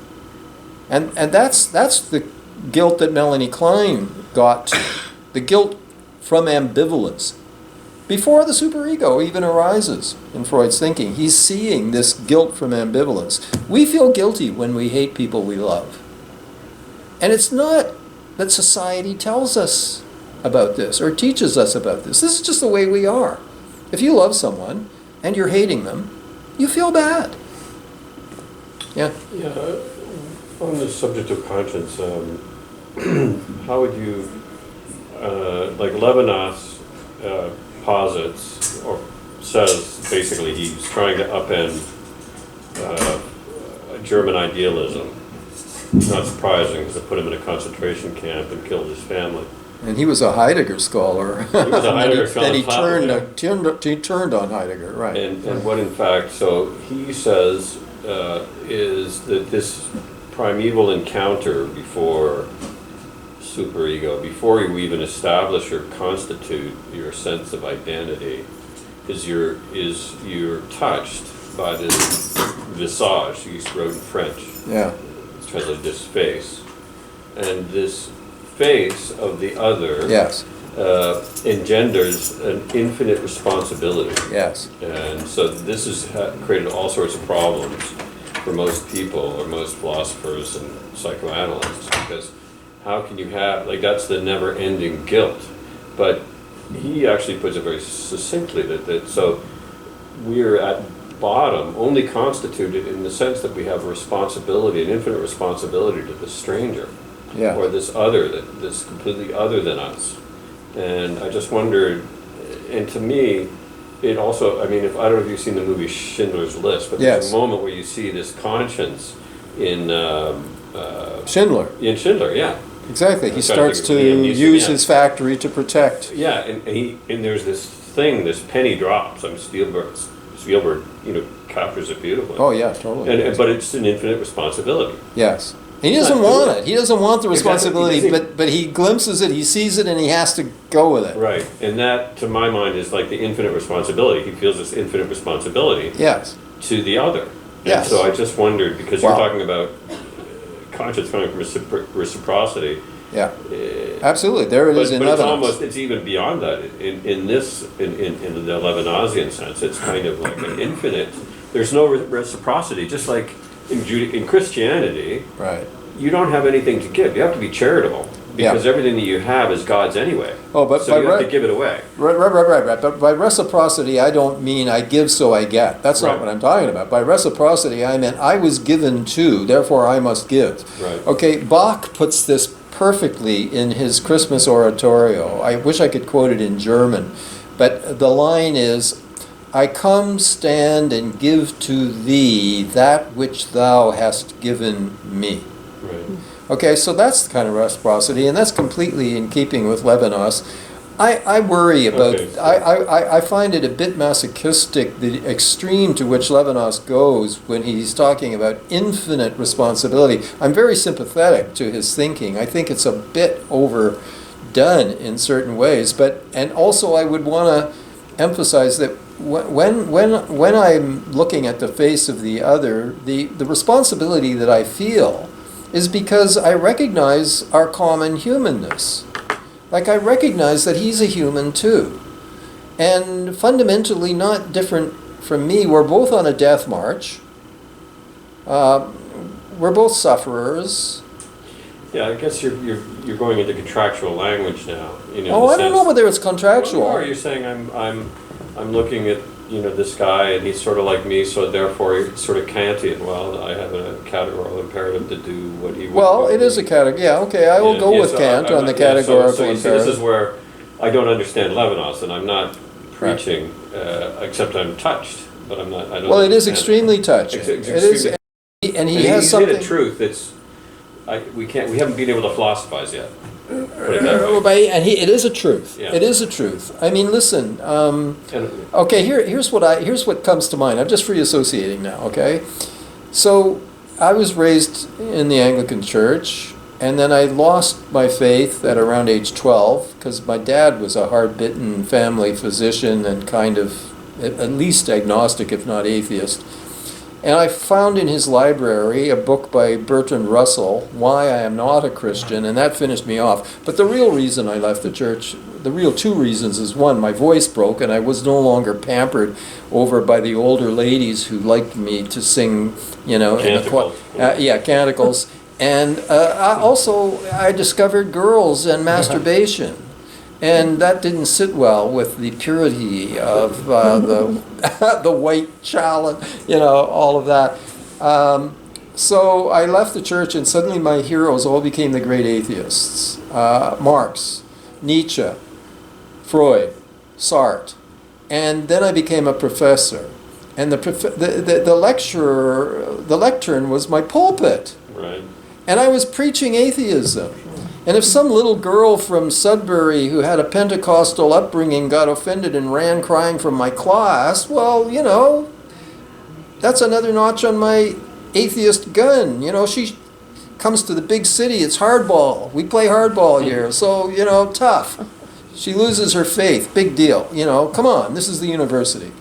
And that's the guilt that Melanie Klein got to. The guilt from ambivalence. Before the superego even arises in Freud's thinking, he's seeing this guilt from ambivalence. We feel guilty when we hate people we love. And it's not that society tells us about this or teaches us about this. This is just the way we are. If you love someone and you're hating them, you feel bad. Yeah? Yeah, on the subject of conscience, how would you, like Levinás posits or says basically he's trying to upend German idealism. Not surprising because they put him in a concentration camp and killed his family. And he was a Heidegger scholar. He was a Heidegger scholar. And he turned on Heidegger, right. And what in fact, so he says, is that this primeval encounter before superego, before you even establish or constitute your sense of identity, is you're touched by this visage, he wrote in French. Yeah. It's translated this face. And this face of the other Yes. Engenders an infinite responsibility. Yes. And so this has created all sorts of problems for most people or most philosophers and psychoanalysts, because how can you have, like, that's the never-ending guilt. But he actually puts it very succinctly that so we're at bottom only constituted in the sense that we have a responsibility, an infinite responsibility to this stranger. Yeah. Or this other, this completely other than us. And I just wondered, and to me, it also, I mean, I don't know if you've seen the movie Schindler's List, but Yes. there's a moment where you see this conscience in Schindler. In Schindler, yeah. Exactly. He I'm trying to starts think to of Liam Neeson, use yeah. his factory to protect. Yeah, and there's this thing, this penny drops. I mean, Spielberg, captures it beautifully. Oh yeah, totally. But it's an infinite responsibility. Yes. He doesn't want it. He doesn't want the responsibility, but he glimpses it, he sees it, and he has to go with it. Right, and that, to my mind, is like the infinite responsibility. He feels this infinite responsibility Yes. to the other. Yes. And so I just wondered, because Wow. you're talking about conscience coming from reciprocity. Yeah. Absolutely. There it is in But it's evidence. it's even beyond that. In the Levinasian sense, it's kind of like an infinite. There's no reciprocity, just like in Christianity. Right. You don't have anything to give. You have to be charitable because Yeah. everything that you have is God's anyway. Oh, but so you have to give it away. Right. But by reciprocity, I don't mean I give so I get. That's not Right. what I'm talking about. By reciprocity, I meant I was given to, therefore I must give. Right. Okay, Bach puts this perfectly in his Christmas oratorio. I wish I could quote it in German, but the line is, I come, stand, and give to thee that which thou hast given me. Right. Okay, so that's the kind of reciprocity, and that's completely in keeping with Levinas. I worry about, Okay, so- I find it a bit masochistic, the extreme to which Levinas goes when he's talking about infinite responsibility. I'm very sympathetic to his thinking. I think it's a bit overdone in certain ways, and also I would want to emphasize that when I'm looking at the face of the other, the responsibility that I feel is because I recognize our common humanness. Like I recognize that he's a human too. and fundamentally not different from me. We're both on a death march. We're both sufferers. Yeah, I guess you're going into contractual language now. You know, Oh, I don't know whether it's contractual. Or you're saying I'm looking at this guy and he's sort of like me, so therefore it's sort of Kantian. Well, I have a categorical imperative to do what he would Well, do. it is a category. Yeah, okay, I will go with so Kant on the so categorical you see, imperative. this is where I don't understand Levinás, and I'm not preaching, except I'm touched, but I'm not. I don't. Well, it is understand extremely touching. It's It is, extremely- and he And has he's something. hit a truth. We haven't been able to philosophize yet. Put it that way. It is a truth. Yeah. It is a truth. I mean, listen. And- Okay, here's what comes to mind. I'm just free associating now. Okay, so I was raised in the Anglican Church, and then I lost my faith at around age 12 because my dad was a hard-bitten family physician and kind of at least agnostic, if not atheist. And I found in his library a book by Bertrand Russell, Why I Am Not a Christian, and that finished me off. But the real reason I left the church, the real two reasons is, one, my voice broke and I was no longer pampered over by the older ladies who liked me to sing, Canticles. canticles. And I discovered girls and masturbation. And that didn't sit well with the purity of the white chalice, all of that. So I left the church, and suddenly my heroes all became the great atheists. Marx, Nietzsche, Freud, Sartre. And then I became a professor. And the lectern was my pulpit. Right. And I was preaching atheism. And if some little girl from Sudbury who had a Pentecostal upbringing got offended and ran crying from my class, well, that's another notch on my atheist gun. She comes to the big city, it's hardball. We play hardball here, so, tough. She loses her faith, big deal. Come on, this is the university.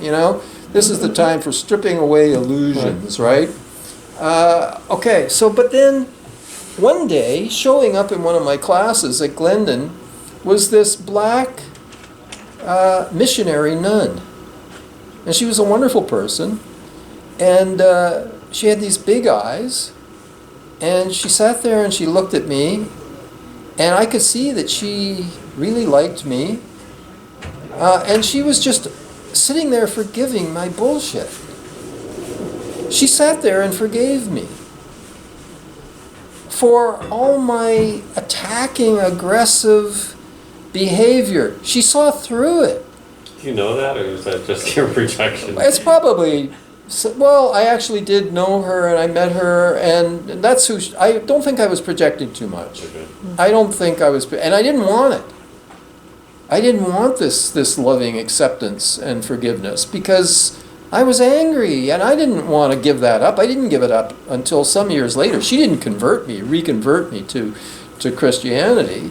This is the time for stripping away illusions, right? Okay, but then one day, showing up in one of my classes at Glendon was this black missionary nun. And she was a wonderful person. And she had these big eyes. And she sat there and she looked at me. And I could see that she really liked me. And she was just sitting there forgiving my bullshit. She sat there and forgave me for all my attacking, aggressive behavior. She saw through it. Do you know that, or is that just your projection? It's probably, well, I actually did know her, and I met her, and that's who, I don't think I was projecting too much. Okay. I don't think I was, and I didn't want it. I didn't want this loving acceptance and forgiveness, because I was angry, and I didn't want to give that up. I didn't give it up until some years later. She didn't reconvert me to Christianity,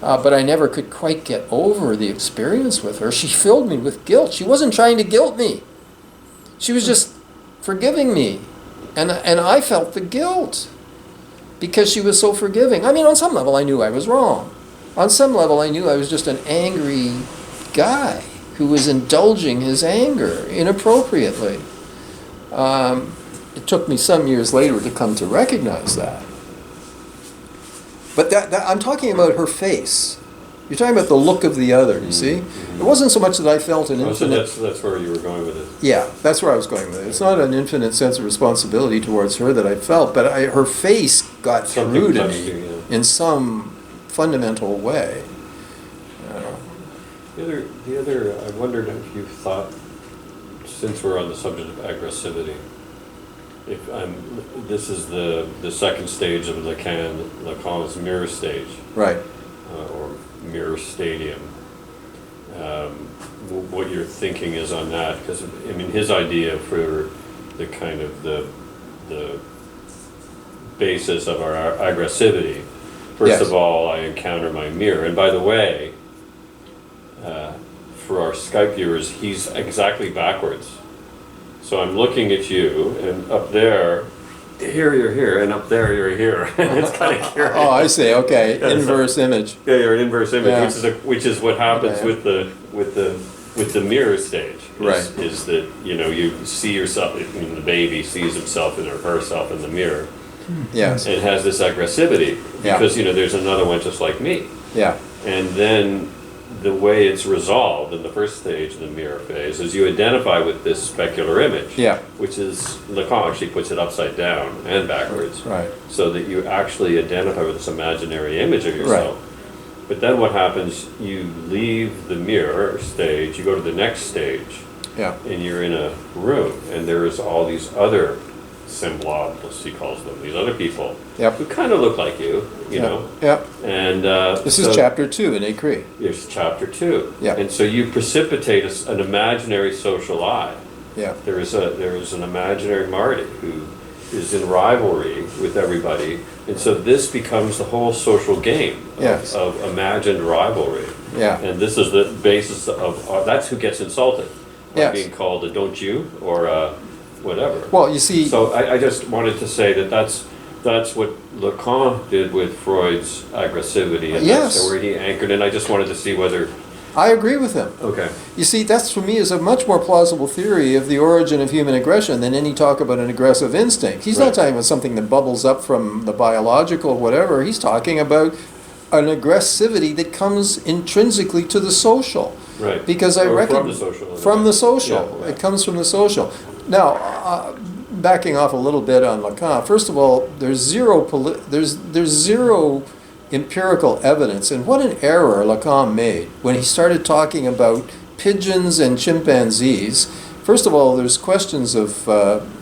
but I never could quite get over the experience with her. She filled me with guilt. She wasn't trying to guilt me. She was just forgiving me, and I felt the guilt because she was so forgiving. I mean, on some level, I knew I was wrong. On some level, I knew I was just an angry guy who was indulging his anger inappropriately. It took me some years later to come to recognize that. But that I'm talking about her face. You're talking about the look of the other, you see? It wasn't so much that I felt an infinite... So that's where you were going with it. Yeah, that's where I was going with it. It's not an infinite sense of responsibility towards her that I felt, but her face got through to me in some fundamental way. The other, I wondered if you thought, since we're on the subject of aggressivity, if this is the second stage of Lacan's mirror stage, Right. Or mirror stadium. What your thinking is on that? Because I mean, his idea for the kind of the basis of our aggressivity. First Yes. of all, I encounter my mirror, and by the way, for our Skype viewers, he's exactly backwards. So I'm looking at you, and up there, here you're here, and up there you're here. It's kind of curious. Oh, I see. Okay, Yeah, inverse image. Yeah, you're an inverse image, Yeah. which is what happens Okay. with the with the mirror stage. Right. Is that, you see yourself, the baby sees himself or herself in the mirror. Yes. And has this aggressivity Yeah. because, there's another one just like me. Yeah. And then the way it's resolved in the first stage, the mirror phase, is you identify with this specular image. Yeah. Which is, Lacan actually puts it upside down and backwards. Right. So that you actually identify with this imaginary image of yourself. But then what happens, you leave the mirror stage, you go to the next stage, Yeah. and you're in a room, and there's all these other symblobs, he calls them, these other people Yep. who kind of look like you, know. Yep. And This is chapter 2 in Écrit. There's chapter 2. Yeah. And so you precipitate an imaginary social I. Yeah. There is an imaginary Marty who is in rivalry with everybody, and so this becomes the whole social game Yes. of imagined rivalry. Yeah. And this is the basis of that's who gets insulted by Yes. being called a don't you or whatever. Well, you see. So I just wanted to say that's what Lacan did with Freud's aggressivity, and Yes. that's where he anchored. And I just wanted to see whether. I agree with him. Okay. You see, that's for me is a much more plausible theory of the origin of human aggression than any talk about an aggressive instinct. He's Right. not talking about something that bubbles up from the biological whatever. He's talking about an aggressivity that comes intrinsically to the social. Right. Because I Or reckon from the social. From the social. Yeah. It comes from the social. Now, backing off a little bit on Lacan. First of all, there's zero empirical evidence, and what an error Lacan made when he started talking about pigeons and chimpanzees. First of all, there's questions of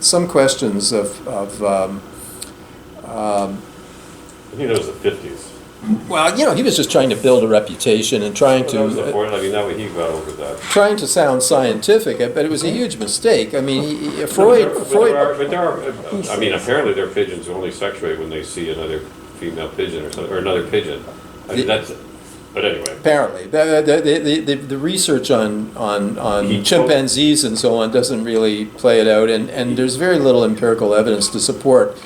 some questions of He knows the 50s. well, he was just trying to build a reputation and trying Well, that was the to. point. I mean, that way he got over that. Trying to sound scientific, but it was a huge mistake. I mean, Freud. But there are. I mean, apparently there are pigeons who only sexuate when they see another female pigeon or something, or another pigeon. I mean, that's. But anyway. Apparently, the research on chimpanzees and so on doesn't really play it out, and there's very little empirical evidence to support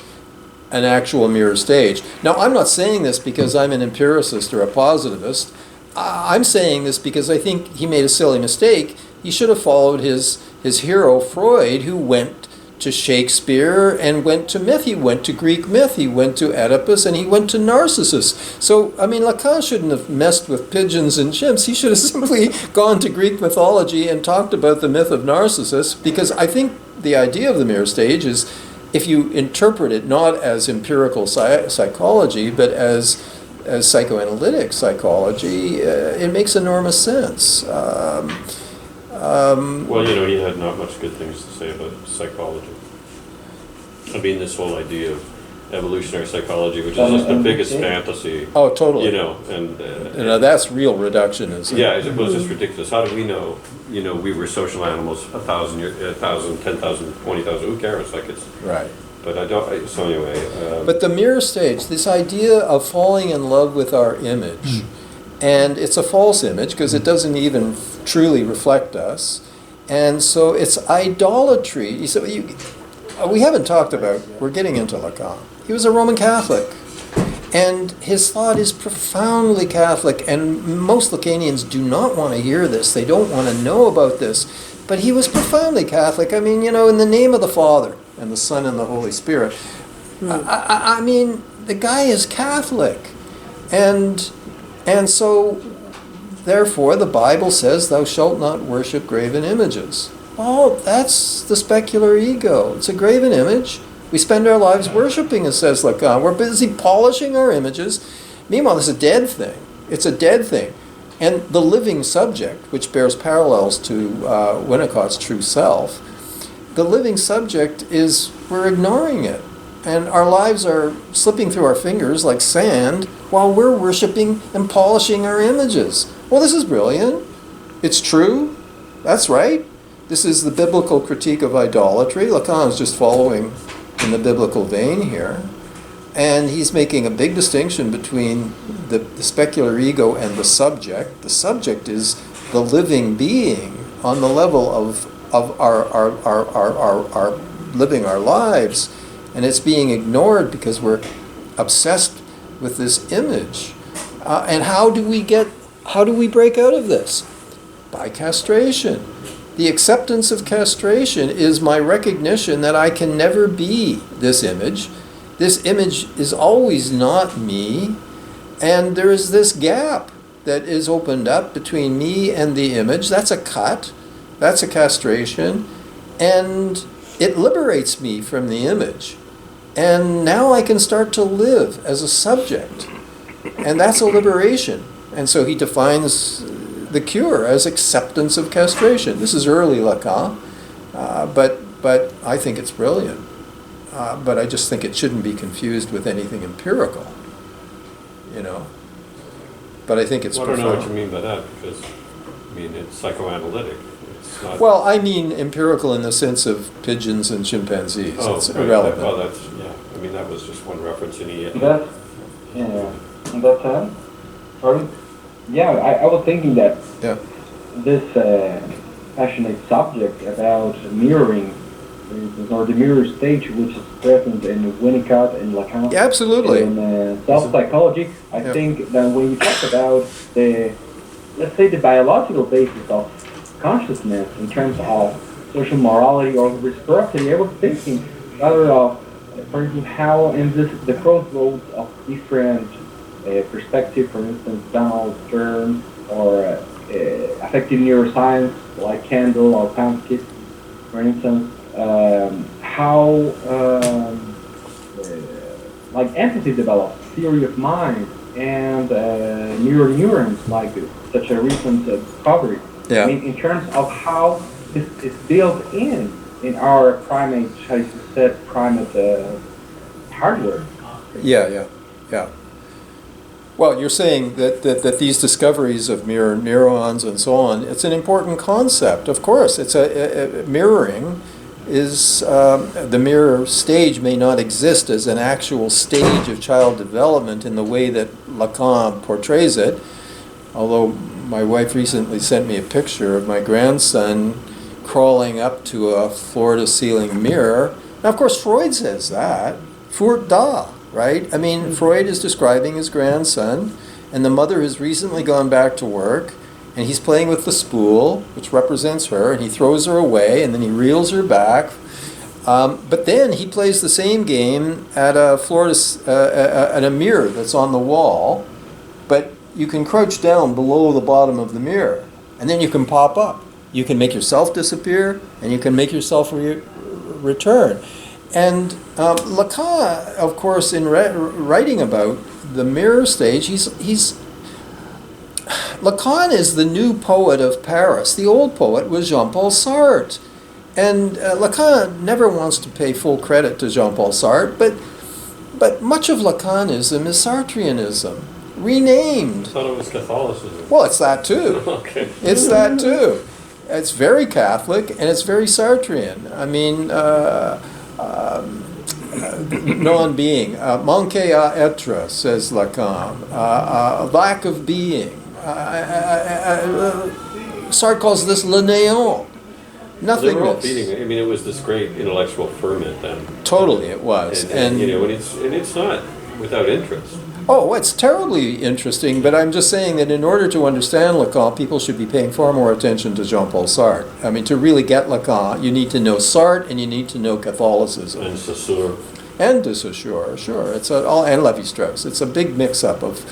an actual mirror stage. Now, I'm not saying this because I'm an empiricist or a positivist. I'm saying this because I think he made a silly mistake. He should have followed his hero Freud, who went to Shakespeare and went to myth. He went to Greek myth. He went to Oedipus, and he went to Narcissus. So, I mean, Lacan shouldn't have messed with pigeons and chimps. He should have simply gone to Greek mythology and talked about the myth of Narcissus, because I think the idea of the mirror stage is, if you interpret it not as empirical psychology, but as psychoanalytic psychology, it makes enormous sense. Well, he had not much good things to say about psychology. I mean, this whole idea of evolutionary psychology, which is just the biggest fantasy. Oh, totally. And that's real reductionism. yeah, it was just ridiculous. How do we know? We were social animals 1,000 years, 1,000, 10,000, 20,000. Who cares? Like it's right. But I don't. So anyway. But the mirror stage, this idea of falling in love with our image, and it's a false image because it doesn't even truly reflect us, and so it's idolatry. So we haven't talked about. We're getting into Lacan. He was a Roman Catholic, and his thought is profoundly Catholic, and most Lacanians do not want to hear this. They don't want to know about this. But he was profoundly Catholic. I mean, in the name of the Father and the Son and the Holy Spirit. I mean, the guy is Catholic. And so, therefore, the Bible says, thou shalt not worship graven images. Oh, that's the specular ego. It's a graven image. We spend our lives worshiping, it says Lacan. We're busy polishing our images. Meanwhile, it's a dead thing. It's a dead thing. And the living subject, which bears parallels to Winnicott's true self, the living subject is, we're ignoring it. And our lives are slipping through our fingers like sand while we're worshiping and polishing our images. Well, this is brilliant. It's true. That's right. This is the biblical critique of idolatry. Lacan is just following in the biblical vein here. And he's making a big distinction between the specular ego and the subject. The subject is the living being on the level of our living our lives, and it's being ignored because we're obsessed with this image. And how do we break out of this? By castration. The acceptance of castration is my recognition that I can never be this image. This image is always not me, and there is this gap that is opened up between me and the image. That's a cut, that's a castration, and it liberates me from the image. And now I can start to live as a subject, and that's a liberation. And so he defines the cure as acceptance of castration. This is early Lacan, but I think it's brilliant. But I just think it shouldn't be confused with anything empirical, you know. But I think it's Well, I don't know profound. what you mean by that, because, I mean, it's psychoanalytic. It's not... Well, I mean empirical in the sense of pigeons and chimpanzees. Oh, It's right, irrelevant. well, that's, yeah, I mean, that was just one reference in the... That, yeah, in that sense, sorry. Yeah, I was thinking that Yeah. this passionate subject about mirroring, or the mirror stage, which is present in Winnicott and Lacan, Yeah, absolutely. in self-psychology, I Yeah. think that when you talk about the, let's say, the biological basis of consciousness in terms of social morality or reciprocity, I was thinking rather of, for instance, how in the crossroads of different perspectives, for instance, Donald Stern, or affective neuroscience like Kendall or Pankit, for instance, how like empathy develops, theory of mind, and mirror neurons, like such a recent discovery. Yeah. I mean, in terms of how this is built in our primate, how you said, primate hardware. Yeah. Well, you're saying that these discoveries of mirror neurons and so on, it's an important concept. Of course, it's mirroring is the mirror stage may not exist as an actual stage of child development in the way that Lacan portrays it. Although my wife recently sent me a picture of my grandson crawling up to a floor-to-ceiling mirror. Now, of course, Freud says that. Für da. Right? I mean, Freud is describing his grandson, and the mother has recently gone back to work, and he's playing with the spool, which represents her, and he throws her away, and then he reels her back. But then he plays the same game at at a mirror that's on the wall, but you can crouch down below the bottom of the mirror, and then you can pop up. You can make yourself disappear, and you can make yourself return. And Lacan, of course, in writing about the mirror stage, Lacan is the new poet of Paris. The old poet was Jean-Paul Sartre. And Lacan never wants to pay full credit to Jean-Paul Sartre, but much of Lacanism is Sartreanism, renamed. I thought it was Catholicism. Well, it's that too. Okay. It's that too. It's very Catholic, and it's very Sartrean. I mean... non-being, manque à être, says Lacan, lack of being. Sartre calls this le néant, They were all nothingness. feeding. I mean, it was this great intellectual ferment then. Totally, it was. And you know, and it's not without interest. Oh, it's terribly interesting, but I'm just saying that in order to understand Lacan, people should be paying far more attention to Jean-Paul Sartre. I mean, to really get Lacan, you need to know Sartre and you need to know Catholicism. And Saussure. And de Saussure, sure. It's and Levi-Strauss. It's a big mix-up of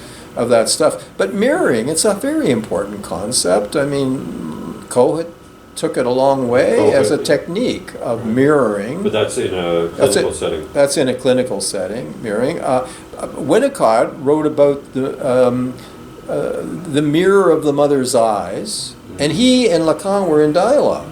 that stuff. But mirroring, it's a very important concept. I mean, Kohut took it a long way as a technique of mirroring. But that's in a clinical setting. That's in a clinical setting, mirroring. Winnicott wrote about the mirror of the mother's eyes, and he and Lacan were in dialogue.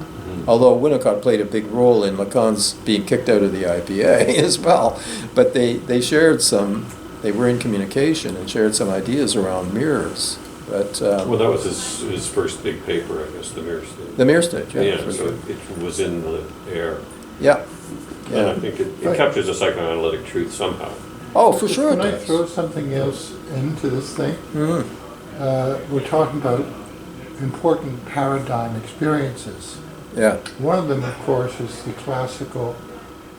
Although Winnicott played a big role in Lacan's being kicked out of the IPA as well. But they shared some, they were in communication and shared some ideas around mirrors. But Well, that was his first big paper, I guess, the mirror stage. the mirror stage, yeah. Yeah, for so sure. it was in the air. Yeah. And I think it captures a psychoanalytic truth somehow. Oh, for sure it Can I does. throw something else into this thing? Mhm. We're talking about important paradigm experiences. Yeah. One of them, of course, is the classical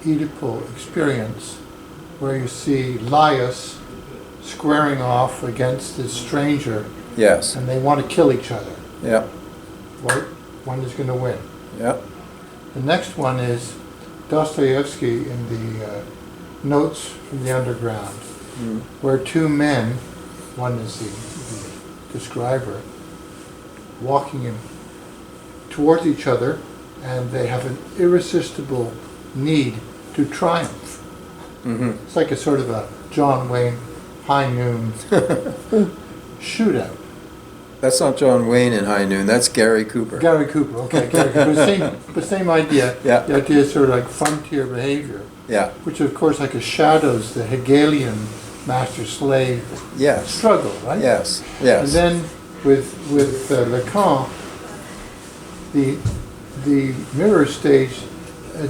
Oedipal experience, where you see Laius squaring off against this stranger, Yes. and they want to kill each other. Yeah. one is going to win. Yeah. The next one is Dostoevsky in the Notes from the Underground, where two men, one is the describer, walking towards each other, and they have an irresistible need to triumph. It's like a sort of a John Wayne High Noon shootout. That's not John Wayne in High Noon, that's Gary Cooper. Gary Cooper, okay, Gary Cooper. But same idea. Yeah. The idea is sort of like frontier behavior, Yeah. which of course like shadows the Hegelian master-slave Yes. struggle, right? Yes. And Yes. then with Lacan, the mirror stage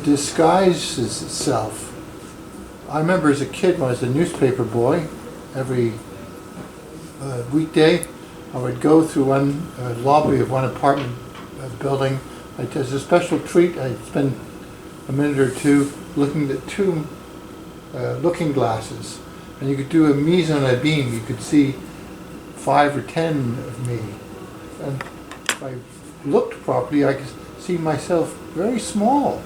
disguises itself. I remember as a kid when I was a newspaper boy, every weekday I would go through one lobby of one apartment building. As a special treat, I'd spend a minute or two looking at two looking glasses, and you could do a mise en abîme. You could see 5 or 10 of me, and if I looked properly, I could see myself very small,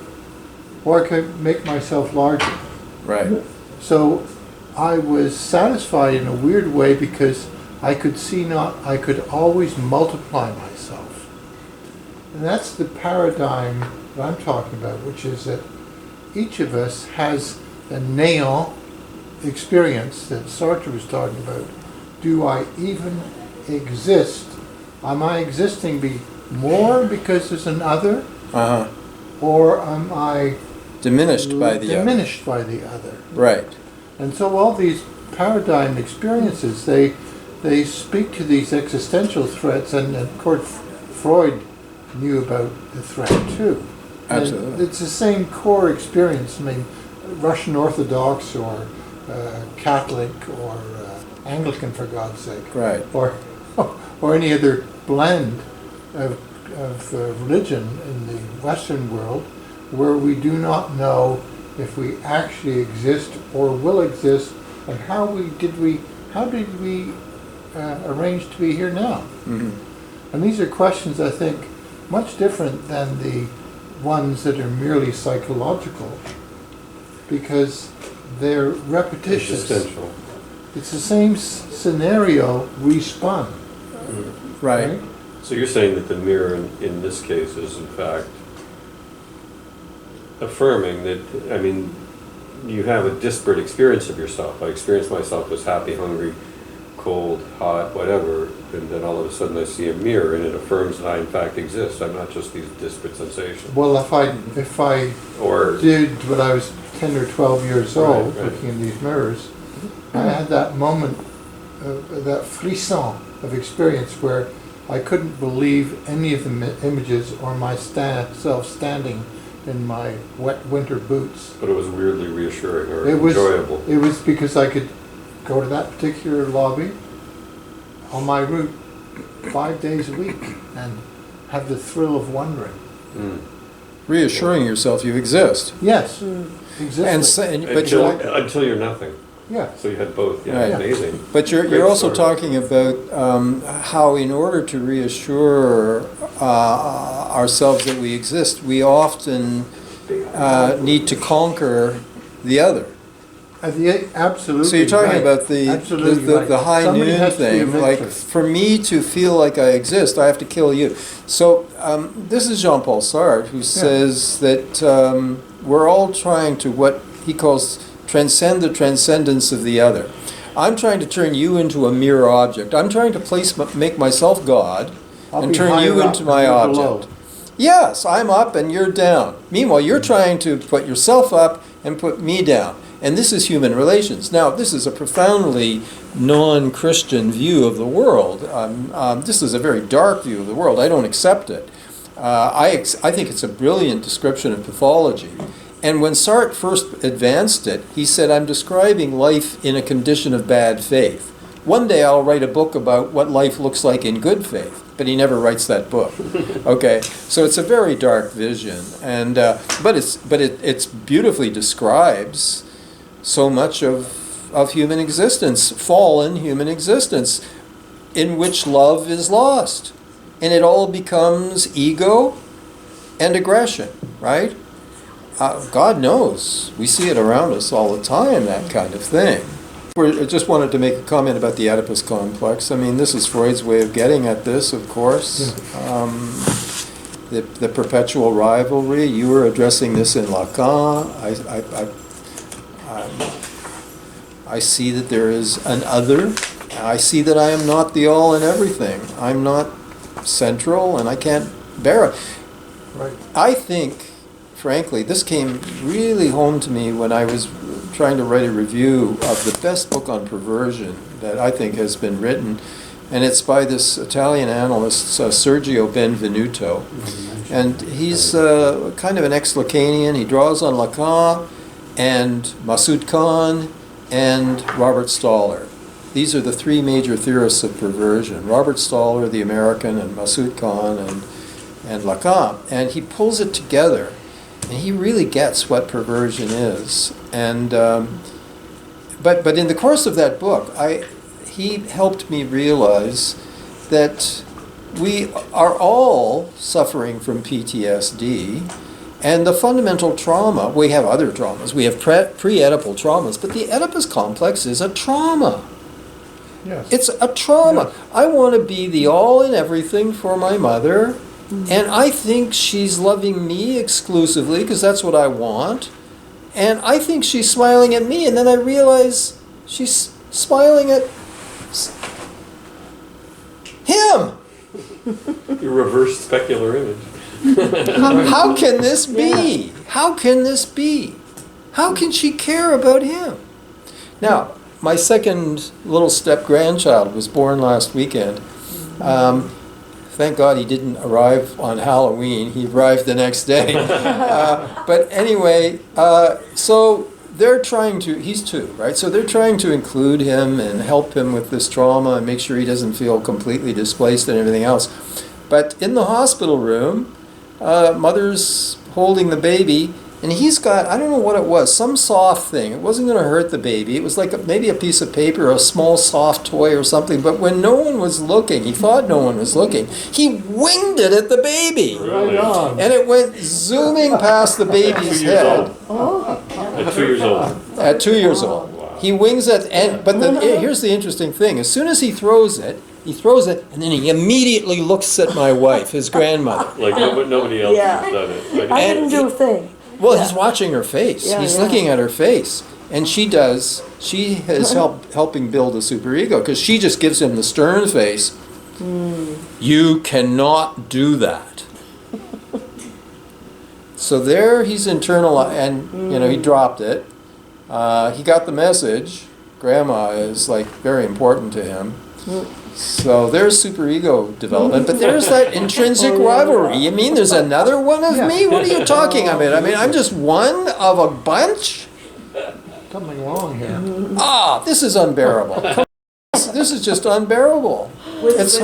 or I could make myself larger. Right. So I was satisfied in a weird way because I could always multiply myself. And that's the paradigm that I'm talking about, which is that each of us has a néant experience that Sartre was talking about. Do I even exist? Am I existing more because there's an other? Uh-huh. Or am I Diminished by the other. diminished by the other? Right. And so all these paradigm experiences, they speak to these existential threats, and of course Freud knew about the threat too. Absolutely. And it's the same core experience. I mean, Russian Orthodox or Catholic or Anglican, for God's sake, Right. or any other blend of religion in the Western world, where we do not know if we actually exist or will exist, and how did we arrange to be here now? Mm-hmm. And these are questions, I think, much different than the ones that are merely psychological, because they're repetitious. Existential. It's the same scenario respun. Right. So you're saying that the mirror in this case is in fact affirming that, I mean, you have a disparate experience of yourself. I experience myself as happy, hungry, cold, hot, whatever, and then all of a sudden I see a mirror and it affirms that I in fact exist. I'm not just these disparate sensations. Well, if I Or did when I was 10 or 12 years old, Right. looking in these mirrors, I had that moment, that frisson of experience where I couldn't believe any of the images or myself standing in my wet winter boots. but it was weirdly reassuring or It was enjoyable. It was because I could go to that particular lobby on my route 5 days a week and have the thrill of wondering. Mm. Reassuring yourself you exist. Yes, exactly. But Until you're nothing. Yeah. So you had both. Yeah, Right. amazing. But Great you're also story. talking about how, in order to reassure ourselves that we exist, we often need to conquer the other. Absolutely. So you're talking right. about the Absolutely high Somebody noon has to be a thing. Like, victor. for me to feel like I exist, I have to kill you. So this is Jean-Paul Sartre, who says that we're all trying to what he calls transcend the transcendence of the other. I'm trying to turn you into a mere object. I'm trying to make myself God I'll and be turn you higher up into and my you're object. below. Yes, I'm up and you're down. Meanwhile, you're trying to put yourself up and put me down. And this is human relations. Now, this is a profoundly non-Christian view of the world. This is a very dark view of the world. I don't accept it. I think it's a brilliant description of pathology. And when Sartre first advanced it, he said, I'm describing life in a condition of bad faith. One day I'll write a book about what life looks like in good faith. But he never writes that book. Okay, so it's a very dark vision, and but it beautifully describes so much of human existence, fallen human existence, in which love is lost. and it all becomes ego and aggression, right? God knows, we see it around us all the time, that kind of thing. I just wanted to make a comment about the Oedipus complex. I mean, this is Freud's way of getting at this, of course. The perpetual rivalry. You were addressing this in Lacan. I see that there is an other. I see that I am not the all and everything. I'm not central, and I can't bear it. Right. I think, frankly, this came really home to me when I was trying to write a review of the best book on perversion that I think has been written, and it's by this Italian analyst, Sergio Benvenuto. And he's kind of an ex-Lacanian. He draws on Lacan and Masood Khan and Robert Stoller. These are the three major theorists of perversion. Robert Stoller, the American, and Masood Khan and Lacan. And he pulls it together, and he really gets what perversion is. And but in the course of that book, he helped me realize that we are all suffering from PTSD, and the fundamental trauma, we have other traumas, we have pre-Oedipal traumas, but the Oedipus complex is a trauma. Yes. It's a trauma. Yes. I want to be the all and everything for my mother, and I think she's loving me exclusively because that's what I want, and I think she's smiling at me, and then I realize she's smiling at him. Your reverse specular image. How can this be? How can this be? How can she care about him? Now, my second little step-grandchild was born last weekend. Thank God he didn't arrive on Halloween. He arrived the next day. But anyway, so they're trying to, he's 2, right? So they're trying to include him and help him with this trauma and make sure he doesn't feel completely displaced and everything else. But in the hospital room, mother's holding the baby, and he's got, I don't know what it was, some soft thing. It wasn't going to hurt the baby. It was like maybe a piece of paper, a small soft toy or something. But when no one was looking, he thought no one was looking, he winged it at the baby. Right on. And it went zooming past the baby's head. At 2 years old. At 2 years old. He wings it, here's the interesting thing. As soon as he throws it, and then he immediately looks at my wife, his grandmother. Like nobody else Yeah. has done it. Like, I didn't do a thing. Well, he's watching her face. Yeah, He's yeah. looking at her face. And she is helping build a superego, because she just gives him the stern face. You cannot do that. So there he's internal, and he dropped it. He got the message. Grandma is like very important to him. So there's superego development, but there's that intrinsic rivalry. You mean there's another one of me? What are you talking about? I mean, I'm just one of a bunch? Coming along here. This is unbearable. This is just unbearable. Was It's-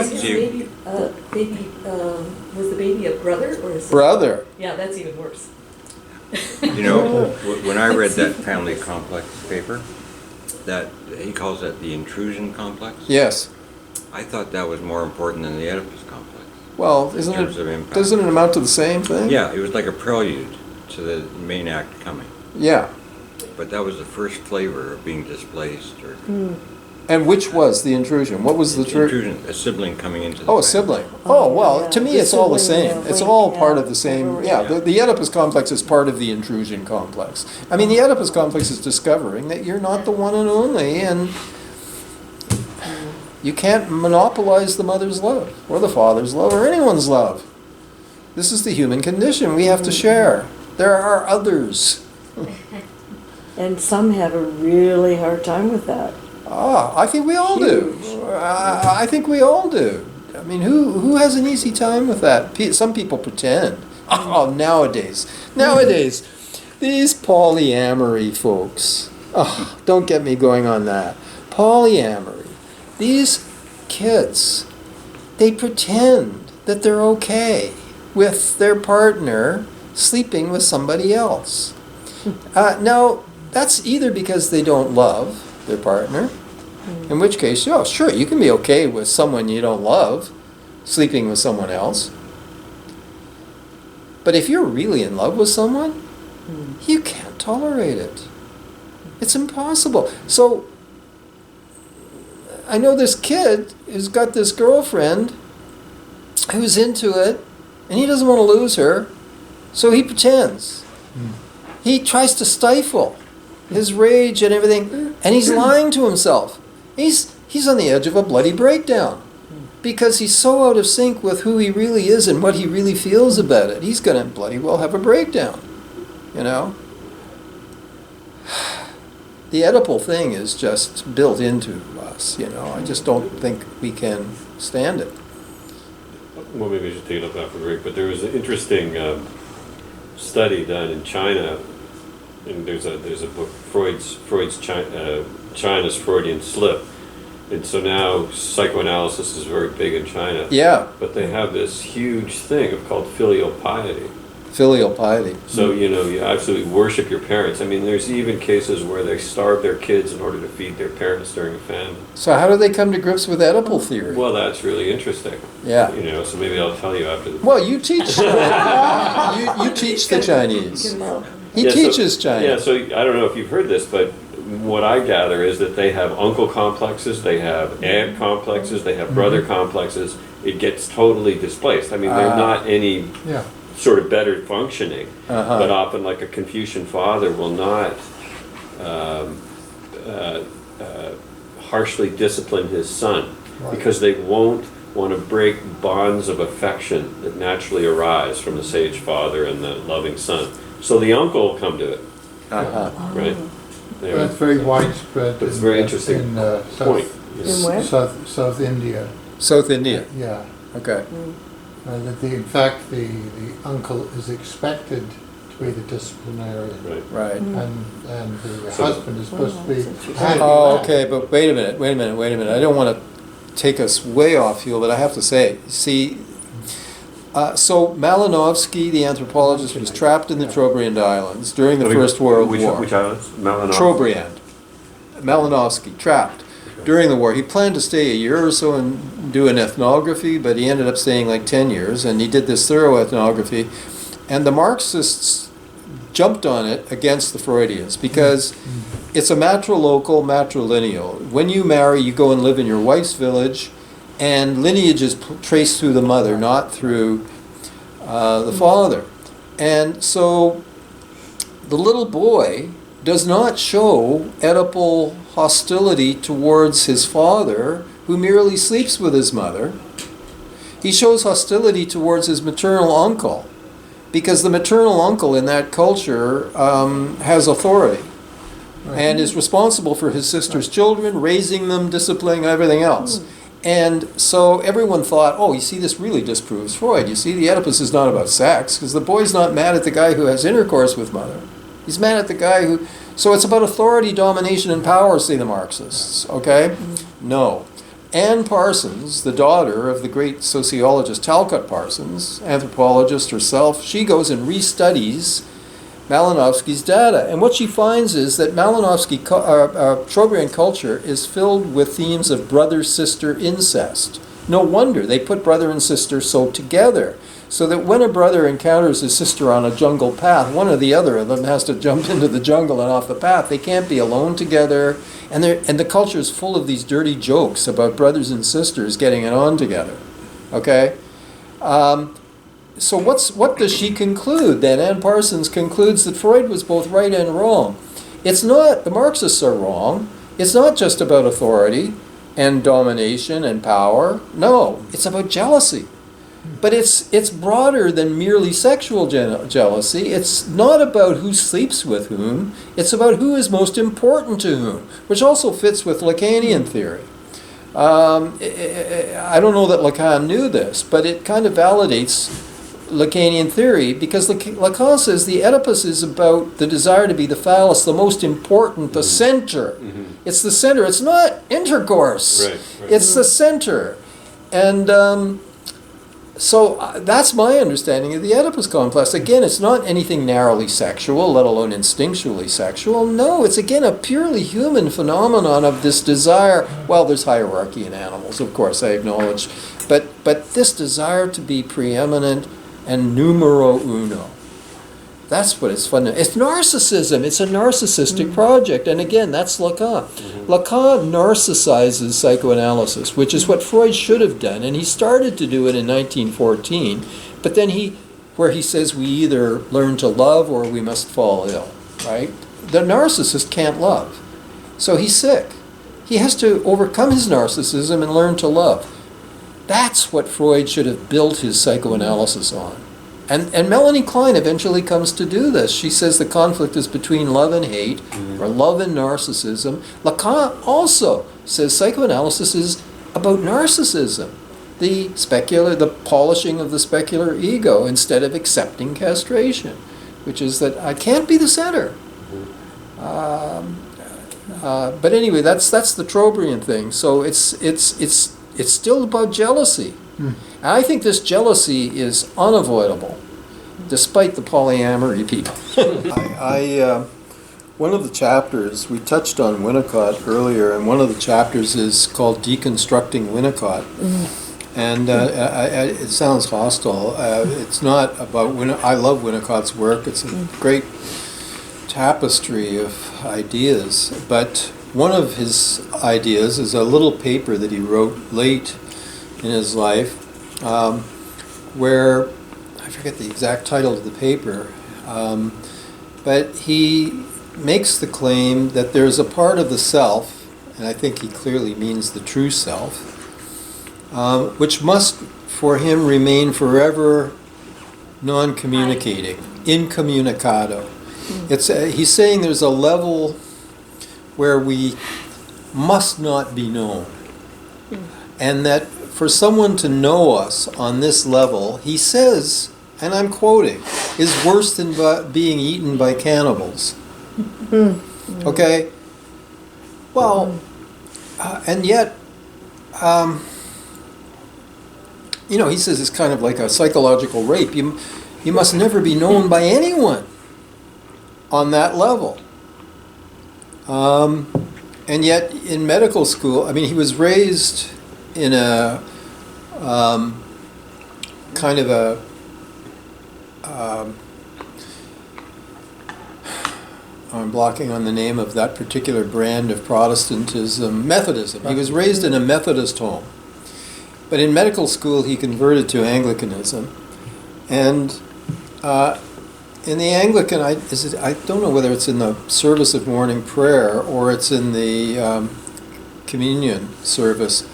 the baby a brother or a sister? Brother. Yeah, that's even worse. You know, when I read that family complex paper, that he calls that the intrusion complex, Yes. I thought that was more important than the Oedipus complex. Well, In terms of impact. doesn't it amount to the same thing? Yeah, it was like a prelude to the main act coming. Yeah. But that was the first flavor of being displaced or And which was the intrusion? What was the intrusion, a sibling coming into the Oh, a family. sibling. Oh, well, yeah. to me The it's all the sibling, same. yeah, It's link, all yeah. part of the same, yeah. The Oedipus complex is part of the intrusion complex. I mean, the Oedipus complex is discovering that you're not the one and only, and you can't monopolize the mother's love, or the father's love, or anyone's love. This is the human condition. We have to share. There are others. And some have a really hard time with that. I think we all do. I think we all do. I mean, who has an easy time with that? Some people pretend. Oh, nowadays, these polyamory folks. Oh, don't get me going on that. Polyamory. These kids, they pretend that they're okay with their partner sleeping with somebody else. Now, that's either because they don't love their partner, in which case, sure, you can be okay with someone you don't love, sleeping with someone else. But if you're really in love with someone, you can't tolerate it. It's impossible. So I know this kid who's got this girlfriend who's into it, and he doesn't want to lose her, so he pretends. He tries to stifle his rage and everything, and he's lying to himself. He's on the edge of a bloody breakdown because he's so out of sync with who he really is and what he really feels about it. He's going to bloody well have a breakdown, you know? The Oedipal thing is just built into us, you know? I just don't think we can stand it. Well, maybe I should take it up after break, but there was an interesting study done in China, and there's a book, Freud's China's Freudian Slip, and so now psychoanalysis is very big in China. Yeah. But they have this huge thing called filial piety. Filial piety. So, you know, you absolutely worship your parents. I mean, there's even cases where they starve their kids in order to feed their parents during a famine. So how do they come to grips with Oedipal theory? Well, that's really interesting. Yeah. You know, so maybe I'll tell you after the... Well, you teach. you teach the Chinese. He teaches Chinese. Yeah, so I don't know if you've heard this, but what I gather is that they have uncle complexes, they have aunt complexes, they have brother complexes. It gets totally displaced. I mean, they're not any sort of better functioning, but often like a Confucian father will not harshly discipline his son because they won't want to break bonds of affection that naturally arise from the sage father and the loving son. So the uncle will come to it, right? Anyway. That's very widespread. But it's very interesting in point. South India. South India. Yeah. Okay. In fact, the uncle is expected to be the disciplinarian. Right. And the husband is supposed to be. Oh, okay, but wait a minute. I don't want to take us way off field, but I have to say, see, so Malinowski, the anthropologist, was trapped in the Trobriand Islands during the First World War. Which islands? Trobriand. Malinowski, trapped during the war. He planned to stay a year or so and do an ethnography, but he ended up staying like 10 years, and he did this thorough ethnography. And the Marxists jumped on it against the Freudians because it's a matrilocal, matrilineal. When you marry, you go and live in your wife's village, and lineage is traced through the mother, not through the father. And so the little boy does not show Oedipal hostility towards his father, who merely sleeps with his mother. He shows hostility towards his maternal uncle, because the maternal uncle in that culture has authority and is responsible for his sister's children, raising them, disciplining, everything else. And so everyone thought, oh, you see, this really disproves Freud. You see, the Oedipus is not about sex, because the boy's not mad at the guy who has intercourse with mother. He's mad at the guy who... So it's about authority, domination, and power, say the Marxists, okay? No. Anne Parsons, the daughter of the great sociologist Talcott Parsons, anthropologist herself, she goes and restudies Malinowski's data. And what she finds is that Trobriand culture is filled with themes of brother-sister incest. No wonder they put brother and sister so together, so that when a brother encounters his sister on a jungle path, one or the other of them has to jump into the jungle and off the path. They can't be alone together. And the culture is full of these dirty jokes about brothers and sisters getting it on together. Okay? So what does she conclude then? Anne Parsons concludes that Freud was both right and wrong. It's not, the Marxists are wrong. It's not just about authority and domination and power. No, it's about jealousy. But it's broader than merely sexual jealousy. It's not about who sleeps with whom. It's about who is most important to whom, which also fits with Lacanian theory. I don't know that Lacan knew this, but it kind of validates Lacanian theory, because Lacan says the Oedipus is about the desire to be the phallus, the most important, the center. It's the center. It's not intercourse. Right. It's the center. And so that's my understanding of the Oedipus complex. Again, it's not anything narrowly sexual, let alone instinctually sexual. No, it's again a purely human phenomenon of this desire. Well, there's hierarchy in animals, of course, I acknowledge. but this desire to be preeminent and numero uno. That's what it's fun. It's narcissism. It's a narcissistic project. And again, that's Lacan. Lacan narcissizes psychoanalysis, which is what Freud should have done. And he started to do it in 1914. But then where he says we either learn to love or we must fall ill, right? The narcissist can't love. So he's sick. He has to overcome his narcissism and learn to love. That's what Freud should have built his psychoanalysis on. And Melanie Klein eventually comes to do this. She says the conflict is between love and hate, or love and narcissism. Lacan also says psychoanalysis is about narcissism, the polishing of the specular ego instead of accepting castration, which is that I can't be the center. But anyway, that's the Trobriand thing. So it's still about jealousy. And I think this jealousy is unavoidable, despite the polyamory people. One of the chapters, we touched on Winnicott earlier, and one of the chapters is called Deconstructing Winnicott. And it sounds hostile. It's not about I love Winnicott's work. It's a great tapestry of ideas. But one of his ideas is a little paper that he wrote late in his life, where, I forget the exact title of the paper, but he makes the claim that there's a part of the self, and I think he clearly means the true self, which must, for him, remain forever non-communicating, incommunicado. He's saying there's a level where we must not be known, and that for someone to know us on this level, he says, and I'm quoting, is worse than being eaten by cannibals. Okay? Well, and yet, he says it's kind of like a psychological rape. You must never be known by anyone on that level. And yet, in medical school, he was raised in a kind of a I'm blocking on the name of that particular brand of Protestantism, Methodism. He was raised in a Methodist home. But in medical school, he converted to Anglicanism. And in the Anglican, I don't know whether it's in the service of morning prayer or it's in the communion service,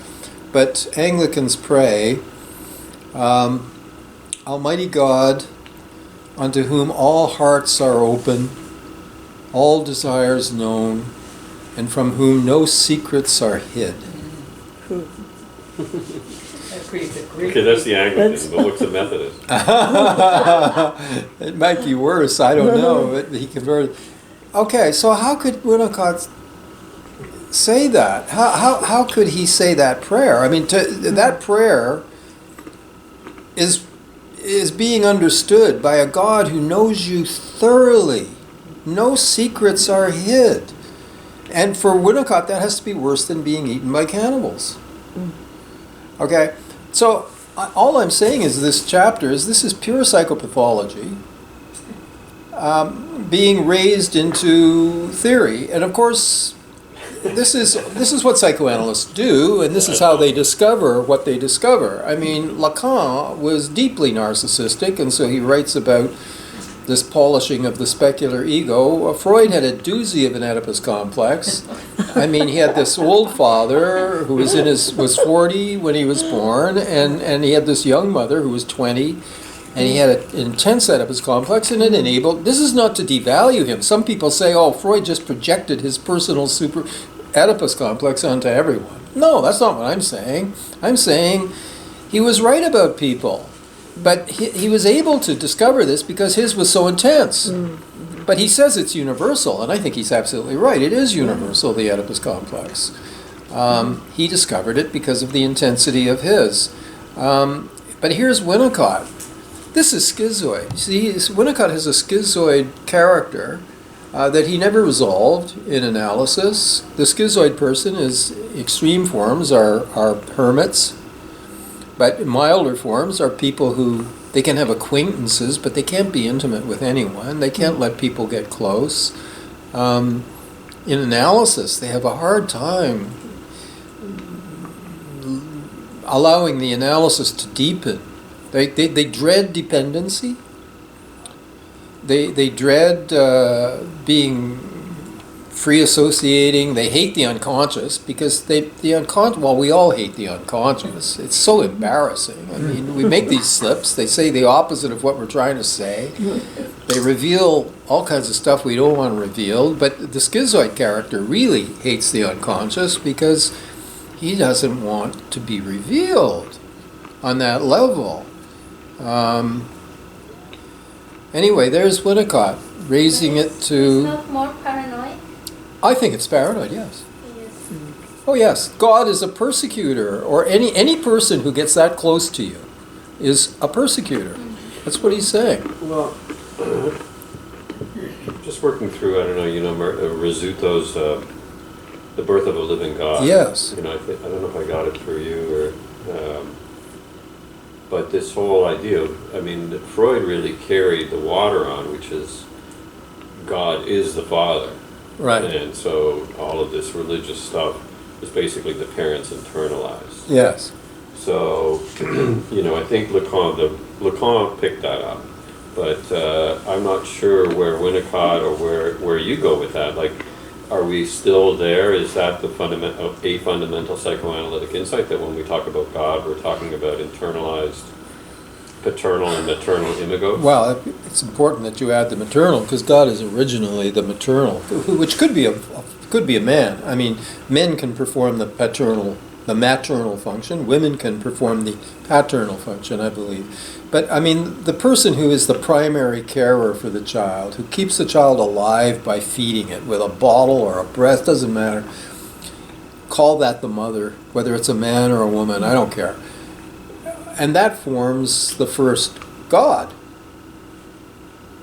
but Anglicans pray, Almighty God, unto whom all hearts are open, all desires known, and from whom no secrets are hid. Okay, that's the Anglican, but what's the Methodist? It might be worse, I don't know, but he converted. Okay, so how could Winnicott say that? How could he say that prayer? That prayer is being understood by a God who knows you thoroughly. No secrets are hid. And for Winnicott, that has to be worse than being eaten by cannibals. Okay, so all I'm saying is this is pure psychopathology being raised into theory. And of course, this is what psychoanalysts do, and this is how they discover what they discover. Lacan was deeply narcissistic, and so he writes about this polishing of the specular ego. Freud had a doozy of an Oedipus complex. He had this old father who was 40 when he was born, and he had this young mother who was 20, and he had an intense Oedipus complex, and it enabled, this is not to devalue him. Some people say, oh, Freud just projected his personal super Oedipus complex onto everyone. No, that's not what I'm saying. I'm saying he was right about people. But he was able to discover this because his was so intense. But he says it's universal, and I think he's absolutely right. It is universal, the Oedipus complex. He discovered it because of the intensity of his. But here's Winnicott. This is schizoid. See, Winnicott has a schizoid character that he never resolved in analysis. The schizoid person is extreme forms are hermits. But milder forms are people who, they can have acquaintances, but they can't be intimate with anyone. They can't let people get close. In analysis, they have a hard time allowing the analysis to deepen. They dread dependency. They dread being free associating. They hate the unconscious because the unconscious, well, we all hate the unconscious. It's so embarrassing. I mean, we make these slips. They say the opposite of what we're trying to say. They reveal all kinds of stuff we don't want revealed. But the schizoid character really hates the unconscious because he doesn't want to be revealed on that level. Anyway, there's Winnicott raising it to... It's not more paranoid? I think it's paranoid, yes. Yes. Oh yes, God is a persecutor, or any person who gets that close to you is a persecutor. That's what he's saying. Well, just working through, I don't know, Rizzuto's The Birth of a Living God. Yes. I don't know if I got it through you or... but this whole idea of, that Freud really carried the water on, which is God is the Father. Right. And so all of this religious stuff is basically the parents internalized. Yes. So, I think Lacan picked that up. But I'm not sure where Winnicott or where you go with that. Like, are we still there? Is that a fundamental psychoanalytic insight that when we talk about God, we're talking about internalized paternal and maternal imago? Well, it's important that you add the maternal because God is originally the maternal, which could be a man. I mean, men can perform the maternal function. Women can perform the paternal function, I believe. But the person who is the primary carer for the child, who keeps the child alive by feeding it with a bottle or a breast, doesn't matter. Call that the mother, whether it's a man or a woman, I don't care. And that forms the first God.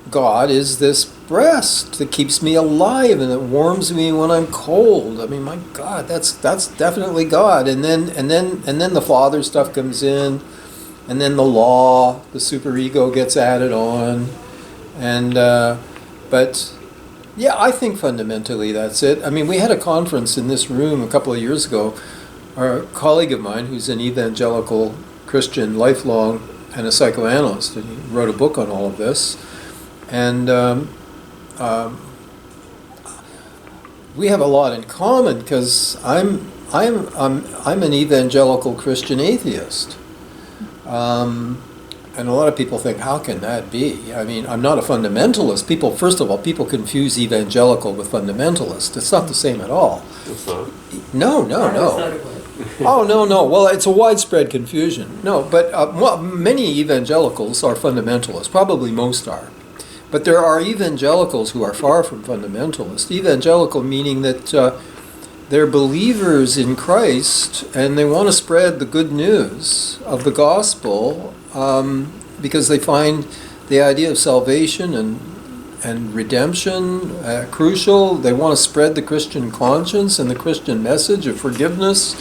God is this breast that keeps me alive and that warms me when I'm cold. My God, that's definitely God. And then the father stuff comes in, and then the law, the superego gets added on, and but yeah, I think fundamentally that's it. We had a conference in this room a couple of years ago. Our colleague of mine, who's an evangelical Christian, lifelong, and a psychoanalyst, and he wrote a book on all of this. And we have a lot in common because I'm an evangelical Christian atheist, and a lot of people think, how can that be? I'm not a fundamentalist. People confuse evangelical with fundamentalist. It's not the same at all. It's not? No. Oh, no. Well, it's a widespread confusion. No, but many evangelicals are fundamentalists. Probably most are. But there are evangelicals who are far from fundamentalist. Evangelical meaning that they're believers in Christ and they want to spread the good news of the gospel because they find the idea of salvation and redemption crucial. They want to spread the Christian conscience and the Christian message of forgiveness.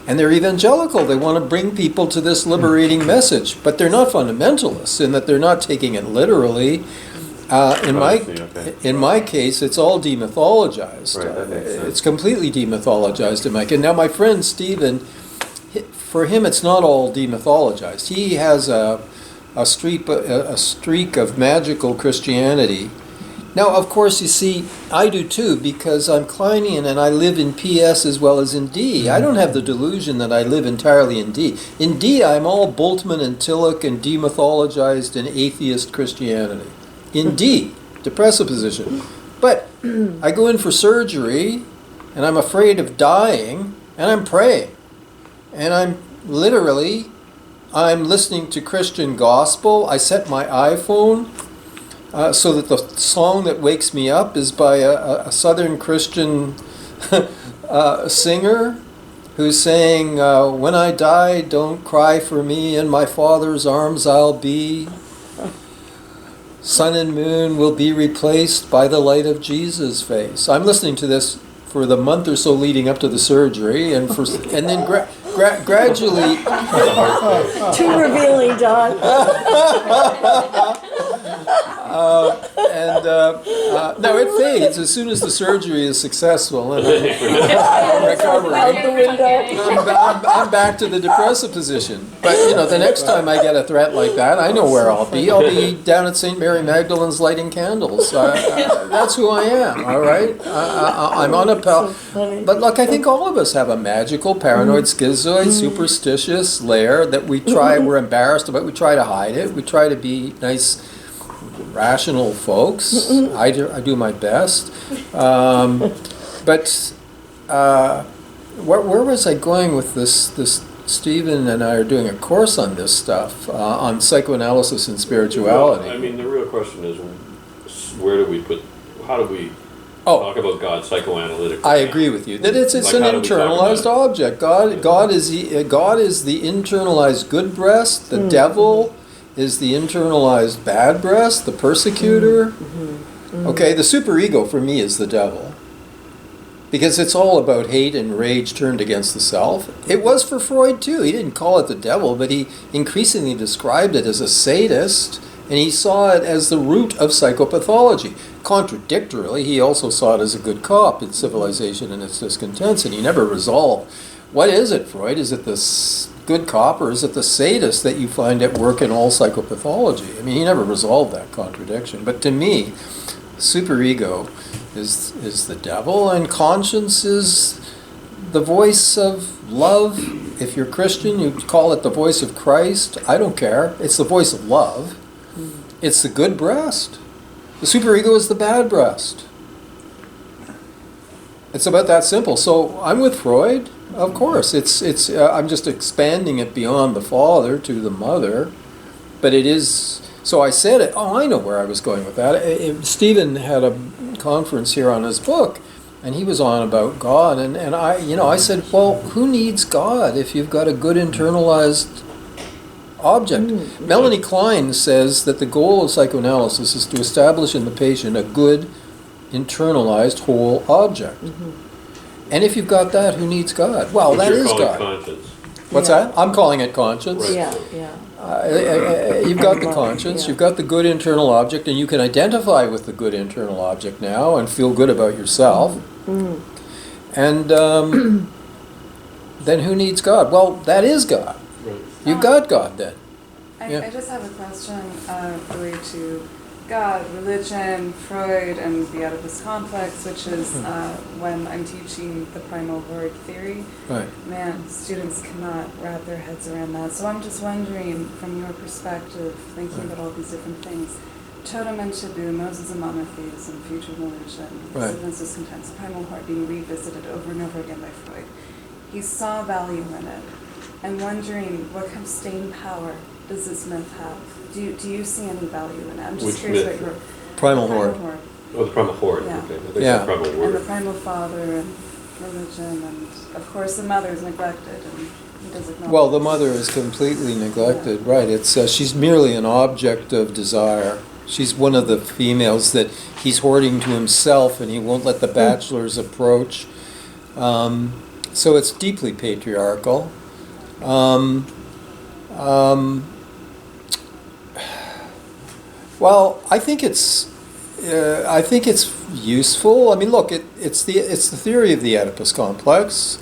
And they're evangelical. They want to bring people to this liberating message. But they're not fundamentalists in that they're not taking it literally. In my case, it's all demythologized. Right, that makes sense. It's completely demythologized in my case. Now, my friend Stephen, for him, it's not all demythologized. He has a streak of magical Christianity. Now, of course, you see, I do too, because I'm Kleinian and I live in PS as well as in D. I don't have the delusion that I live entirely in D. In D, I'm all Bultmann and Tillich and demythologized and atheist Christianity. In D, depressive position. But I go in for surgery and I'm afraid of dying and I'm praying. And I'm listening to Christian gospel. I set my iPhone so that the song that wakes me up is by a Southern Christian singer who's saying, when I die, don't cry for me, in my Father's arms I'll be. Sun and moon will be replaced by the light of Jesus' face. I'm listening to this for the month or so leading up to the surgery, and then gradually, Too revealing, John. no, it fades as soon as the surgery is successful and I'm recovering. Out the window. I'm back to the depressive position. But, the next time I get a threat like that, I know where I'll be. I'll be down at St. Mary Magdalene's lighting candles. That's who I am, all right? I'm on a... But look, I think all of us have a magical, paranoid, schizoid, superstitious layer that we're embarrassed about. We try to hide it. We try to be nice, rational folks. I do my best. But where was I going with this? Stephen and I are doing a course on this stuff, on psychoanalysis and spirituality. Well, I mean, the real question is, how do we talk about God psychoanalytically? I agree with you that it's Like, an how do we talk internalized about object. God is the internalized good breast. The devil is the internalized bad breast, the persecutor. Okay, the superego for me is the devil. Because it's all about hate and rage turned against the self. It was for Freud too. He didn't call it the devil, but he increasingly described it as a sadist, and he saw it as the root of psychopathology. Contradictorily, he also saw it as a good cop in civilization and its discontents, and he never resolved. What is it, Freud? Is it this good cop, or is it the sadist that you find at work in all psychopathology? I mean, he never resolved that contradiction. But to me, superego is the devil, and conscience is the voice of love. If you're Christian, you call it the voice of Christ. I don't care. It's the voice of love. It's the good breast. The superego is the bad breast. It's about that simple. So I'm with Freud, of course. It's I'm just expanding it beyond the father to the mother, but it is. So I said it. Oh, I know where I was going with that. Stephen had a conference here on his book, and he was on about God, and I said, well, who needs God if you've got a good internalized object? Melanie Klein says that the goal of psychoanalysis is to establish in the patient a good internalized whole object. And if you've got that, who needs God? Well, that is God. Conscience. What's that? I'm calling it conscience. Right. Yeah. You've got the conscience, you've got the good internal object, and you can identify with the good internal object now and feel good about yourself. And then who needs God? Well, that is God. Right. You've got God then. I just have a question related to God, religion, Freud, and the Oedipus complex, which is when I'm teaching the primal horde theory. Right. Man, students cannot wrap their heads around that. So I'm just wondering, from your perspective, thinking about all these different things, totem and taboo, Moses and monotheism, future religion, acceptance, discontents, primal horde being revisited over and over again by Freud. He saw value in it. I'm wondering, what kind of staying power does this myth have? Do you see any value in it? I'm just Which curious myth? about your Primal horde. Oh, the primal horde. Yeah. Okay. I think Yeah. the primal And horde. the primal father and religion, and of course the mother is neglected, and he does acknowledge. Well, the mother is completely neglected, right? It's she's merely an object of desire. She's one of the females that he's hoarding to himself, and he won't let the bachelors approach. So it's deeply patriarchal. Well, I think it's useful. I mean, look, it's the theory of the Oedipus complex.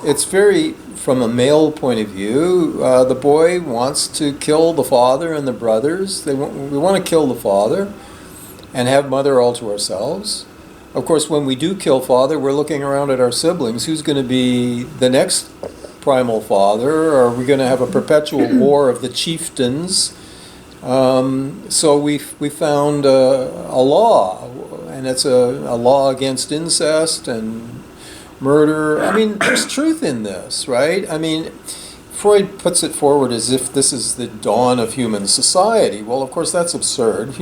It's very, from a male point of view, the boy wants to kill the father and the brothers. We want to kill the father and have mother all to ourselves. Of course, when we do kill father, we're looking around at our siblings. Who's going to be the next primal father? Are we going to have a perpetual war of the chieftains? So we found a law, and it's a law against incest and murder. I mean, there's truth in this, right? I mean, Freud puts it forward as if this is the dawn of human society. Well, of course, that's absurd.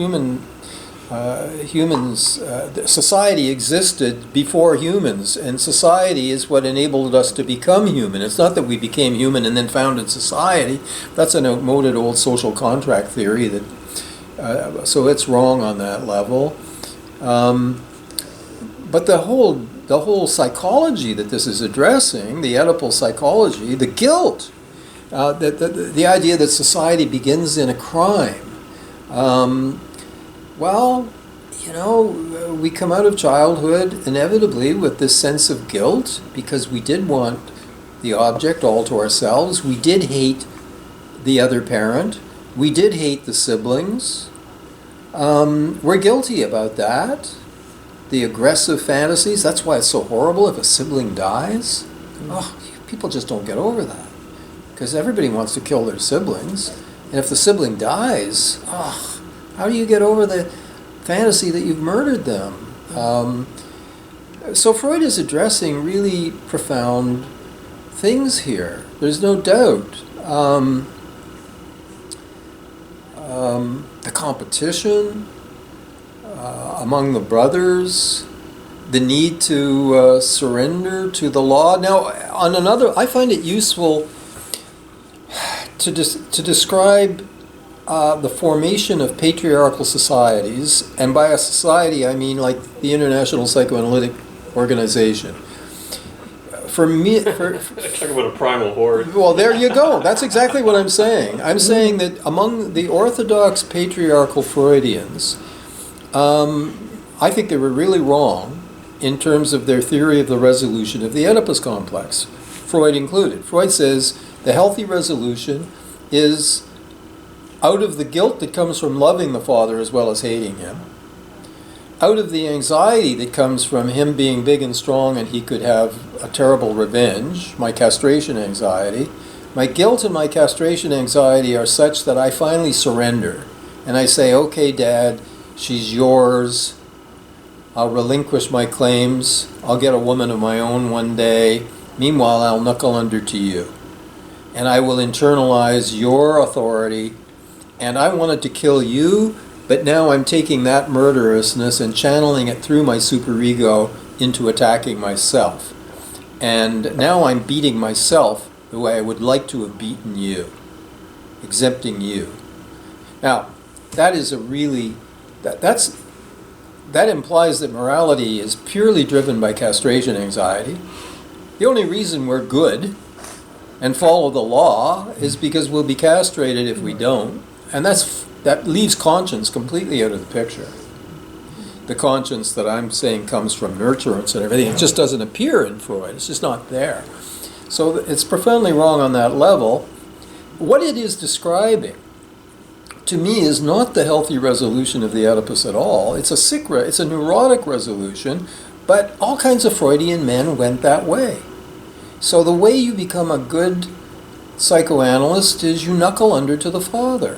Society existed before humans, and society is what enabled us to become human. It's not that we became human and then founded society. That's an outmoded old social contract theory so it's wrong on that level. But the whole psychology that this is addressing, the Oedipal psychology, the guilt, the idea that society begins in a crime. Well, you know, we come out of childhood inevitably with this sense of guilt because we did want the object all to ourselves. We did hate the other parent. We did hate the siblings. We're guilty about that. The aggressive fantasies, that's why it's so horrible if a sibling dies. Oh, people just don't get over that. Because everybody wants to kill their siblings. And if the sibling dies, oh, how do you get over the fantasy that you've murdered them? So Freud is addressing really profound things here. There's no doubt. The competition among the brothers, the need to surrender to the law. Now, on another, I find it useful to describe the formation of patriarchal societies, and by a society I mean like the International Psychoanalytic Organization. For me, talk about a primal horde. Well, there you go. That's exactly what I'm saying. I'm saying that among the orthodox patriarchal Freudians, I think they were really wrong in terms of their theory of the resolution of the Oedipus complex, Freud included. Freud says the healthy resolution is out of the guilt that comes from loving the father as well as hating him, out of the anxiety that comes from him being big and strong and he could have a terrible revenge, my castration anxiety. My guilt and my castration anxiety are such that I finally surrender. And I say, okay, Dad, she's yours. I'll relinquish my claims. I'll get a woman of my own one day. Meanwhile, I'll knuckle under to you. And I will internalize your authority. And I wanted to kill you, but now I'm taking that murderousness and channeling it through my superego into attacking myself. And now I'm beating myself the way I would like to have beaten you, exempting you. Now, that is a really, that implies that morality is purely driven by castration anxiety. The only reason we're good and follow the law is because we'll be castrated if we don't. And that leaves conscience completely out of the picture. The conscience that I'm saying comes from nurturance and everything, it just doesn't appear in Freud. It's just not there. So it's profoundly wrong on that level. What it is describing, to me, is not the healthy resolution of the Oedipus at all. It's a neurotic resolution, but all kinds of Freudian men went that way. So the way you become a good psychoanalyst is you knuckle under to the father.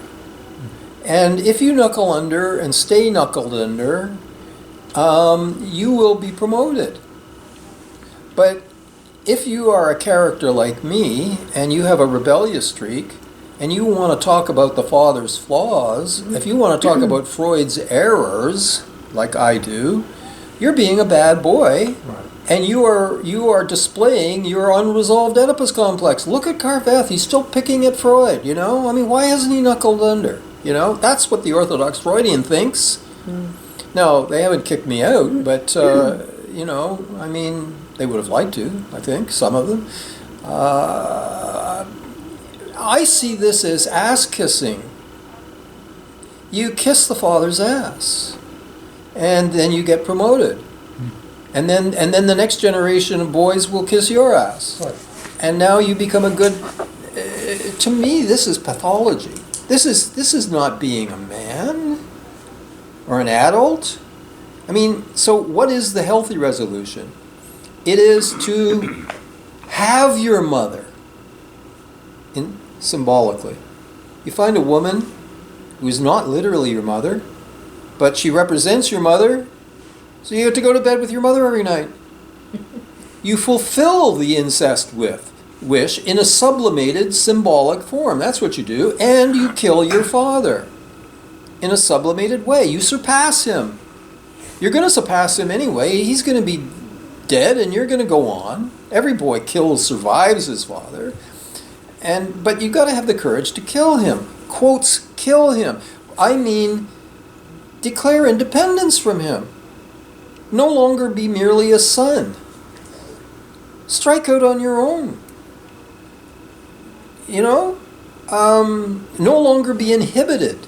And if you knuckle under and stay knuckled under, you will be promoted. But if you are a character like me and you have a rebellious streak and you want to talk about the father's flaws, if you want to talk about Freud's errors, like I do, you're being a bad boy. Right. And you are displaying your unresolved Oedipus complex. Look at Carveth, he's still picking at Freud, you know? I mean, why hasn't he knuckled under? You know, that's what the Orthodox Freudian thinks. Now, they haven't kicked me out, but, you know, I mean, they would have liked to, I think, some of them. I see this as ass-kissing. You kiss the father's ass, and then you get promoted. And then the next generation of boys will kiss your ass. Right. And now you become a good... to me, this is pathology. This is not being a man or an adult. I mean, so what is the healthy resolution? It is to have your mother, symbolically. You find a woman who is not literally your mother, but she represents your mother, so you have to go to bed with your mother every night. You fulfill the incest wish in a sublimated symbolic form. That's what you do. And you kill your father in a sublimated way. You surpass him. You're going to surpass him anyway. He's going to be dead and you're going to go on. Every boy survives his father. But you've got to have the courage to kill him. Quotes, kill him. I mean, declare independence from him. no longer be merely a son. Strike out on your own. You know? No longer be inhibited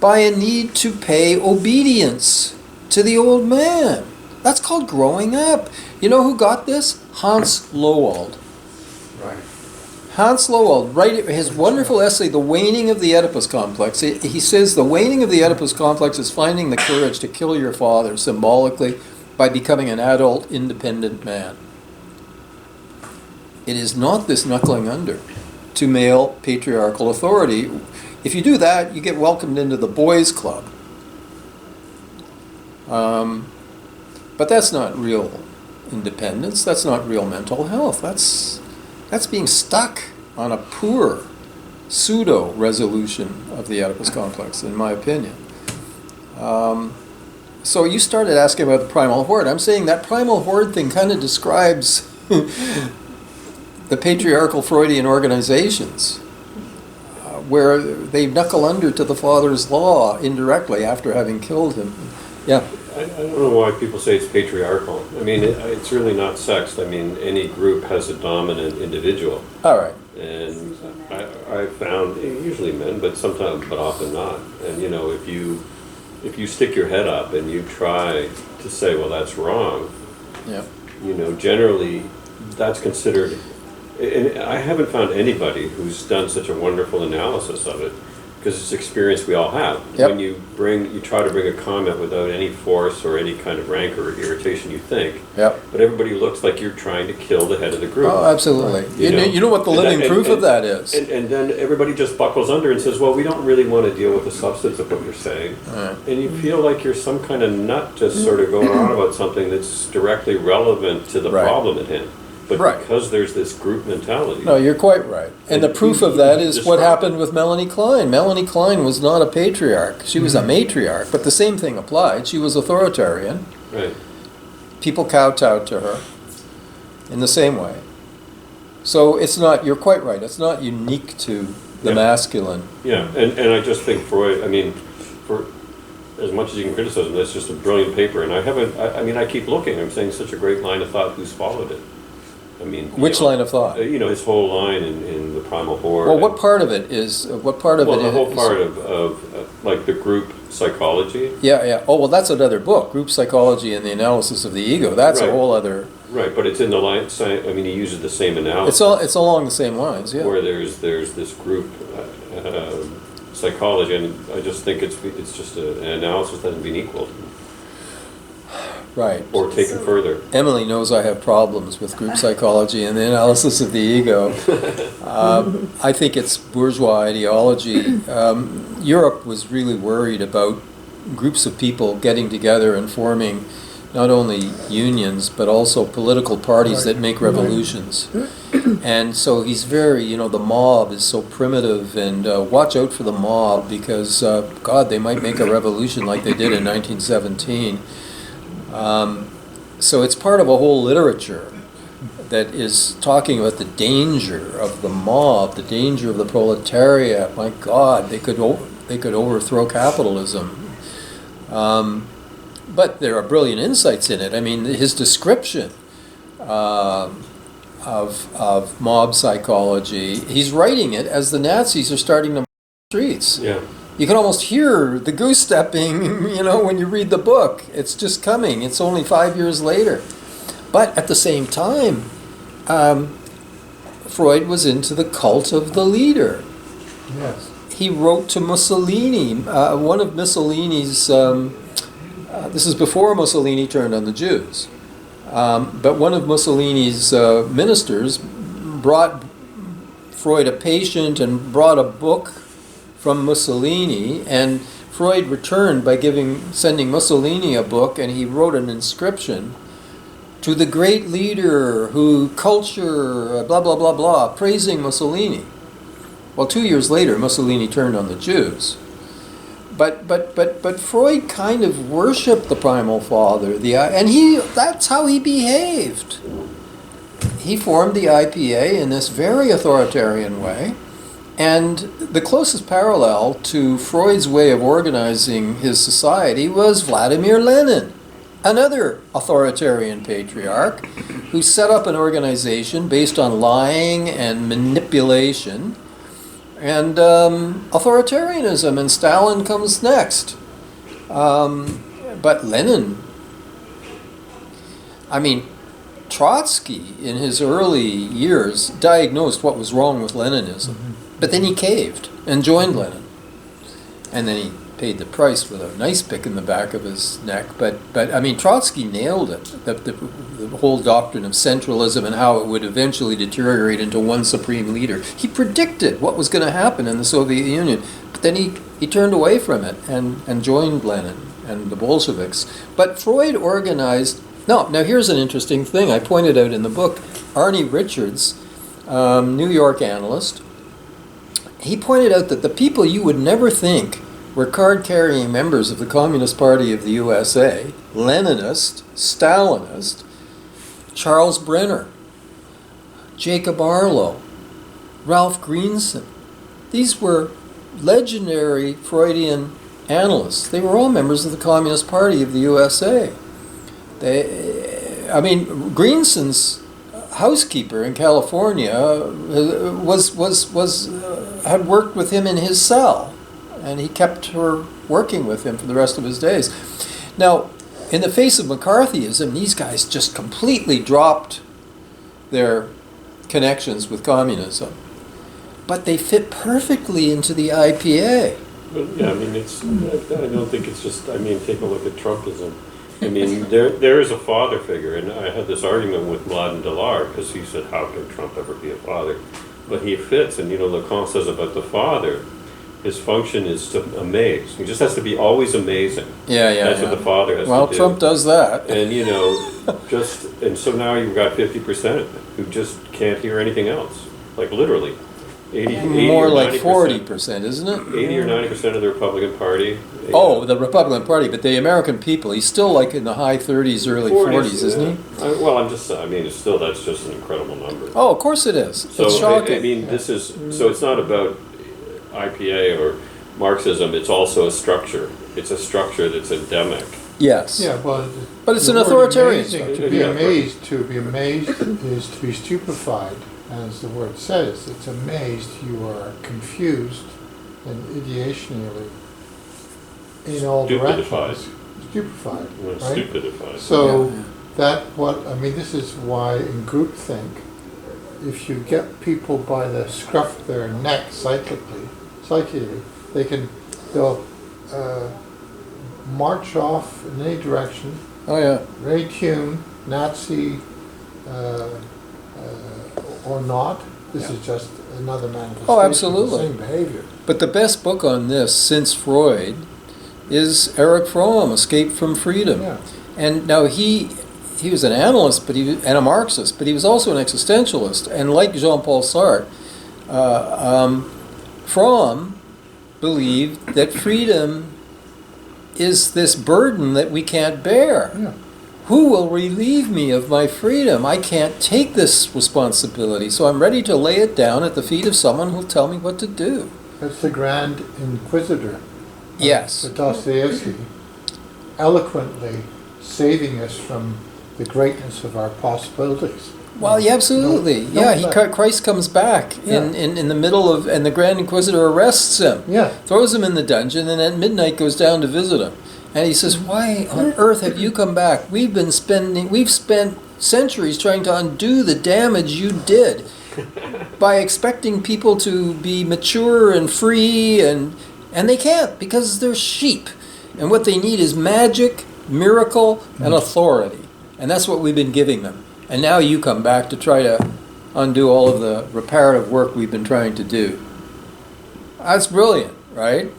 by a need to pay obedience to the old man. That's called growing up. You know who got this? Hans Lowald. Right. Hans Lowald, writing his wonderful essay, The Waning of the Oedipus Complex. He says the waning of the Oedipus Complex is finding the courage to kill your father symbolically by becoming an adult, independent man. It is not this knuckling under to male patriarchal authority. If you do that, you get welcomed into the boys' club. But that's not real independence. That's not real mental health. That's being stuck on a poor pseudo-resolution of the Oedipus complex, in my opinion. So you started asking about the primal horde. I'm saying that primal horde thing kind of describes the patriarchal Freudian organizations, where they knuckle under to the father's law indirectly after having killed him. Yeah. I don't know why people say it's patriarchal. I mean, it's really not sexed. I mean, any group has a dominant individual. All right. And I found, usually men, but sometimes, but often not. And, you know, if you stick your head up and you try to say, well, that's wrong, Yeah. you know, generally that's considered, and I haven't found anybody who's done such a wonderful analysis of it, because it's experience we all have. Yep. When you try to bring a comment without any force or any kind of rancor or irritation, you think. Yep. But everybody looks like you're trying to kill the head of the group. Oh, absolutely. You know what the living proof of that is. And then everybody just buckles under and says, well, we don't really want to deal with the substance of what you're saying. Right. And you feel like you're some kind of nut just sort of going on about something that's directly relevant to the Right. problem at hand. But Right. because there's this group mentality. No, you're quite right. And the proof of that is what happened with Melanie Klein. Melanie Klein was not a patriarch. She was a matriarch, but the same thing applied. She was authoritarian. Right. People kowtowed to her in the same way. So it's not, you're quite right, it's not unique to the masculine. Yeah, and I just think Freud, I mean, for as much as you can criticize him, that's just a brilliant paper. And I keep looking, I'm saying such a great line of thought, who's followed it? I mean, Which line of thought? You know, his whole line in the Primal Horde. Well, what part of it is, the whole part of like the group psychology. Yeah, yeah. Oh, well, that's another book, Group Psychology and the Analysis of the Ego. That's Right. a whole other... Right, but it's in the line, I mean, he uses the same analysis. It's along the same lines, yeah. Where there's this group psychology, and I just think it's just an analysis that hasn't been equaled. Right. Or taken further. Emily knows I have problems with group psychology and the analysis of the ego. I think it's bourgeois ideology. Europe was really worried about groups of people getting together and forming not only unions, but also political parties that make revolutions. And so he's very, the mob is so primitive, and watch out for the mob because, God, they might make a revolution like they did in 1917. So it's part of a whole literature that is talking about the danger of the mob, the danger of the proletariat. My God, they could overthrow capitalism. But there are brilliant insights in it. I mean, his description of mob psychology, he's writing it as the Nazis are starting to march the streets. Yeah. You can almost hear the goose stepping, when you read the book. It's just coming. It's only 5 years later. But at the same time, Freud was into the cult of the leader. Yes. He wrote to Mussolini. One of Mussolini's, this is before Mussolini turned on the Jews, but one of Mussolini's ministers brought Freud a patient and brought a book from Mussolini, and Freud returned by sending Mussolini a book, and he wrote an inscription to the great leader who culture, blah, blah, blah, blah, praising Mussolini. Well, 2 years later, Mussolini turned on the Jews. But Freud kind of worshipped the primal father, and that's how he behaved. He formed the IPA in this very authoritarian way. And the closest parallel to Freud's way of organizing his society was Vladimir Lenin. another authoritarian patriarch who set up an organization based on lying and manipulation and authoritarianism, and Stalin comes next. But Lenin, I mean, Trotsky in his early years diagnosed what was wrong with Leninism, but then he caved and joined Lenin. And then he paid the price with a nice pick in the back of his neck. But I mean, Trotsky nailed it, the whole doctrine of centralism and how it would eventually deteriorate into one supreme leader. He predicted what was going to happen in the Soviet Union, but then he turned away from it and joined Lenin and the Bolsheviks. But Freud organized... Now here's an interesting thing I pointed out in the book. Arnie Richards, New York analyst, he pointed out that the people you would never think were card-carrying members of the Communist Party of the USA, Leninist, Stalinist, Charles Brenner, Jacob Arlo, Ralph Greenson. These were legendary Freudian analysts. They were all members of the Communist Party of the USA. Greenson's housekeeper in California had worked with him in his cell, and he kept her working with him for the rest of his days. Now, in the face of McCarthyism, these guys just completely dropped their connections with communism, but they fit perfectly into the IPA. But yeah, I mean, I don't think it's just. I mean, take a look at Trumpism. I mean, there is a father figure, and I had this argument with Mladen Delar because he said, "How can Trump ever be a father?" But he fits, and Lacan says about the father, his function is to amaze. He just has to be always amazing. That's what the father has to do. Well, Trump does that, and and so now you've got 50% who just can't hear anything else, like literally. 80 more or like 90%. 40%, isn't it? 80 or 90% of the Republican Party. Oh, the Republican Party, but the American people, he's still like in the high 30s, early 40s, isn't he? That's just an incredible number. Oh, of course it is. So, it's shocking. It's not about IPA or Marxism, it's also a structure. It's a structure that's endemic. Yes. Yeah, well, but it's an authoritarian structure. To be amazed is to be stupefied. As the word says, it's amazed, you are confused and ideationally in all directions. Stupefied. Right? Stupidified. So this is why in groupthink, if you get people by the scruff of their neck psychically, they'll march off in any direction. Oh yeah. Ray Kuhn, Nazi, or not. This is just another manifestation Oh, absolutely. of the same behavior. But the best book on this since Freud is Erich Fromm, Escape from Freedom. Yeah. And now he was an analyst, and a Marxist, but he was also an existentialist. And like Jean-Paul Sartre, Fromm believed that freedom is this burden that we can't bear. Yeah. Who will relieve me of my freedom? I can't take this responsibility, so I'm ready to lay it down at the feet of someone who'll tell me what to do. That's the Grand Inquisitor. Yes. Dostoevsky, eloquently saving us from the greatness of our possibilities. Well, yeah, absolutely. Christ comes back in the middle of, and the Grand Inquisitor arrests him. Yeah. Throws him in the dungeon, and at midnight goes down to visit him. And he says, "Why on earth have you come back? We've spent centuries trying to undo the damage you did by expecting people to be mature and free, and they can't because they're sheep. And what they need is magic, miracle, and authority. And that's what we've been giving them. And now you come back to try to undo all of the reparative work we've been trying to do." That's brilliant, right?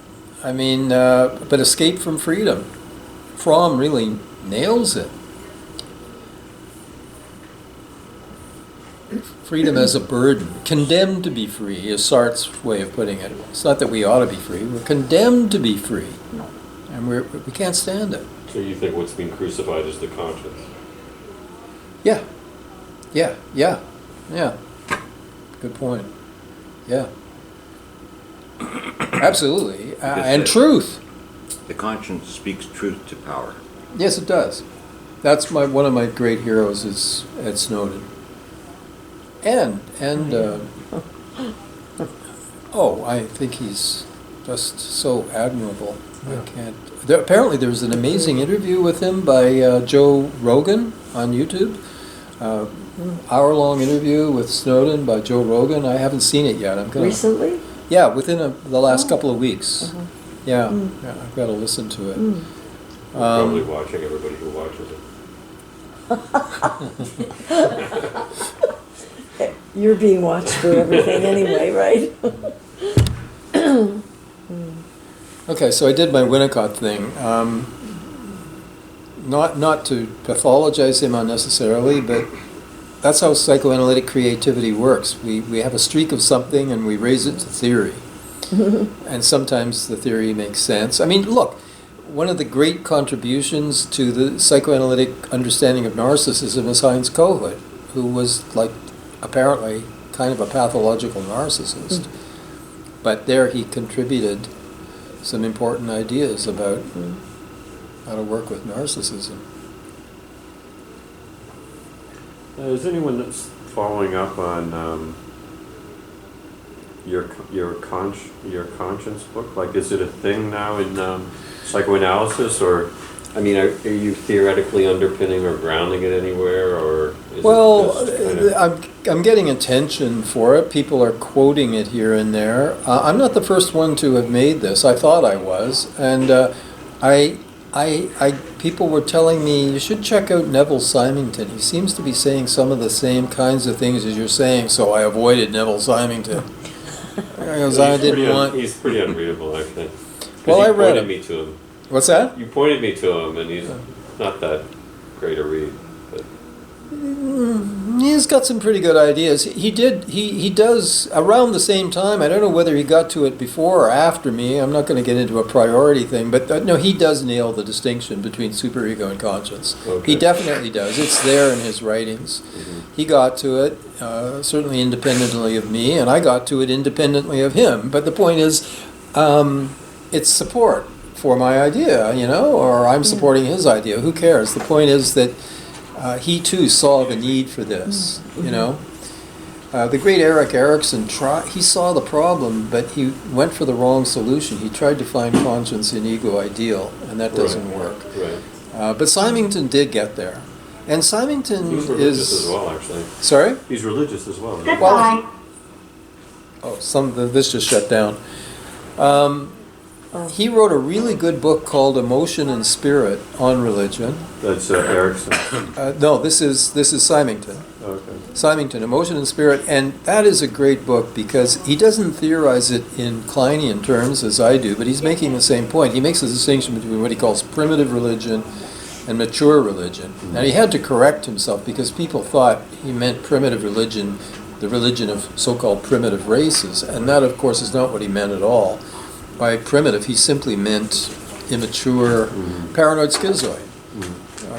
I mean, but Escape from Freedom, Fromm really nails it. Freedom as a burden, condemned to be free, is Sartre's way of putting it. It's not that we ought to be free, we're condemned to be free, and we can't stand it. So you think what's being crucified is the conscience? Yeah. Good point. Yeah. Absolutely. And truth. The conscience speaks truth to power. Yes, it does. That's one of my great heroes is Ed Snowden. I think he's just so admirable. Apparently there's an amazing interview with him by Joe Rogan on YouTube. Hour-long interview with Snowden by Joe Rogan. I haven't seen it yet. Recently? Yeah, within the last couple of weeks. Yeah, I've got to listen to it. Probably watching everybody who watches it. You're being watched for everything anyway, right? Okay, so I did my Winnicott thing. Not to pathologize him unnecessarily, but that's how psychoanalytic creativity works. We have a streak of something and we raise it to theory. And sometimes the theory makes sense. I mean, look, one of the great contributions to the psychoanalytic understanding of narcissism is Heinz Kohut, who was apparently kind of a pathological narcissist. But there he contributed some important ideas about how to work with narcissism. Is anyone that's following up on your conscience book? Like, is it a thing now in psychoanalysis, or I mean, are you theoretically underpinning or grounding it anywhere, or? I'm getting attention for it. People are quoting it here and there. I'm not the first one to have made this. I thought I was, and people were telling me you should check out Neville Symington. He seems to be saying some of the same kinds of things as you're saying. So I avoided Neville Symington. He's pretty unreadable, actually. Well, I read him. Me to him. What's that? You pointed me to him, and he's not that great a read. But. He's got some pretty good ideas. He does around the same time. I don't know whether he got to it before or after me. I'm not going to get into a priority thing, but no, he does nail the distinction between superego and conscience. Okay. He definitely does. It's there in his writings. Mm-hmm. He got to it certainly independently of me, and I got to it independently of him. But the point is, it's support for my idea, or I'm supporting his idea. Who cares? The point is that he too saw the need for this, The great Erik Erikson, he saw the problem, but he went for the wrong solution. He tried to find conscience in ego ideal, and that doesn't work. Right. But Symington did get there. And Symington He's religious as well, actually. Sorry? He's religious as well. Goodbye. This just shut down. He wrote a really good book called Emotion and Spirit on religion. That's Erikson. No, this is Symington. Okay. Symington, Emotion and Spirit, and that is a great book because he doesn't theorize it in Kleinian terms as I do, but he's making the same point. He makes a distinction between what he calls primitive religion and mature religion. Mm-hmm. And he had to correct himself because people thought he meant primitive religion, the religion of so-called primitive races, and that, of course, is not what he meant at all. By primitive, he simply meant immature, paranoid schizoid.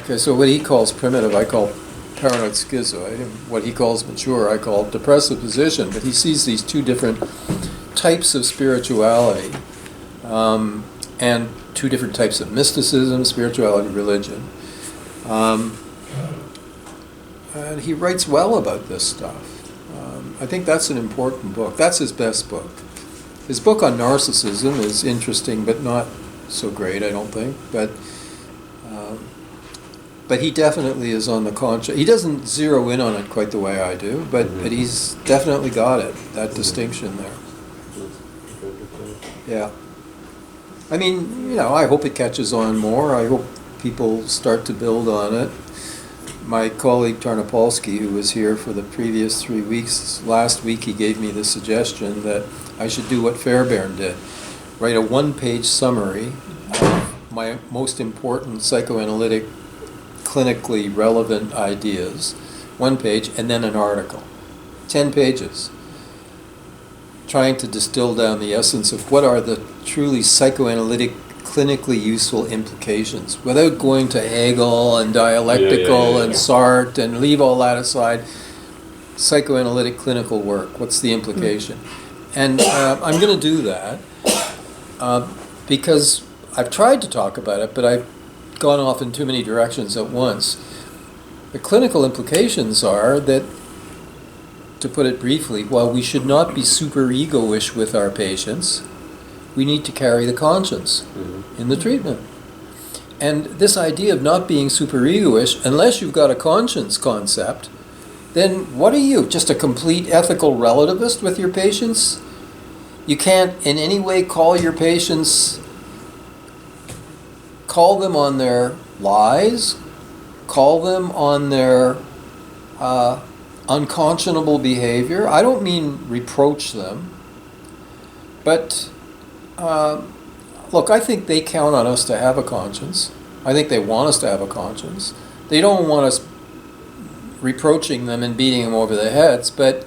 Okay, so what he calls primitive, I call paranoid schizoid, and what he calls mature, I call depressive position. But he sees these two different types of spirituality, and two different types of mysticism, spirituality, religion. And he writes well about this stuff. I think that's an important book. That's his best book. His book on narcissism is interesting, but not so great, I don't think. But he definitely is on the conscience. He doesn't zero in on it quite the way I do, but he's definitely got it, that distinction there. Yeah. I mean, I hope it catches on more. I hope people start to build on it. My colleague Tarnopolsky, who was here for the previous 3 weeks, last week he gave me the suggestion that I should do what Fairbairn did, write a one-page summary of my most important psychoanalytic, clinically relevant ideas, 1 page, and then an article, 10 pages, trying to distill down the essence of what are the truly psychoanalytic, clinically useful implications, without going to Hegel and dialectical and Sartre and leave all that aside. Psychoanalytic clinical work, what's the implication? And I'm going to do that because I've tried to talk about it, but I've gone off in too many directions at once. The clinical implications are that, to put it briefly, while we should not be super ego-ish with our patients, we need to carry the conscience in the treatment. And this idea of not being super ego-ish, unless you've got a conscience concept, then what are you? Just a complete ethical relativist with your patients? You can't in any way call your patients, call them on their lies, call them on their unconscionable behavior. I don't mean reproach them, but look, I think they count on us to have a conscience. I think they want us to have a conscience. They don't want us reproaching them and beating them over the heads, but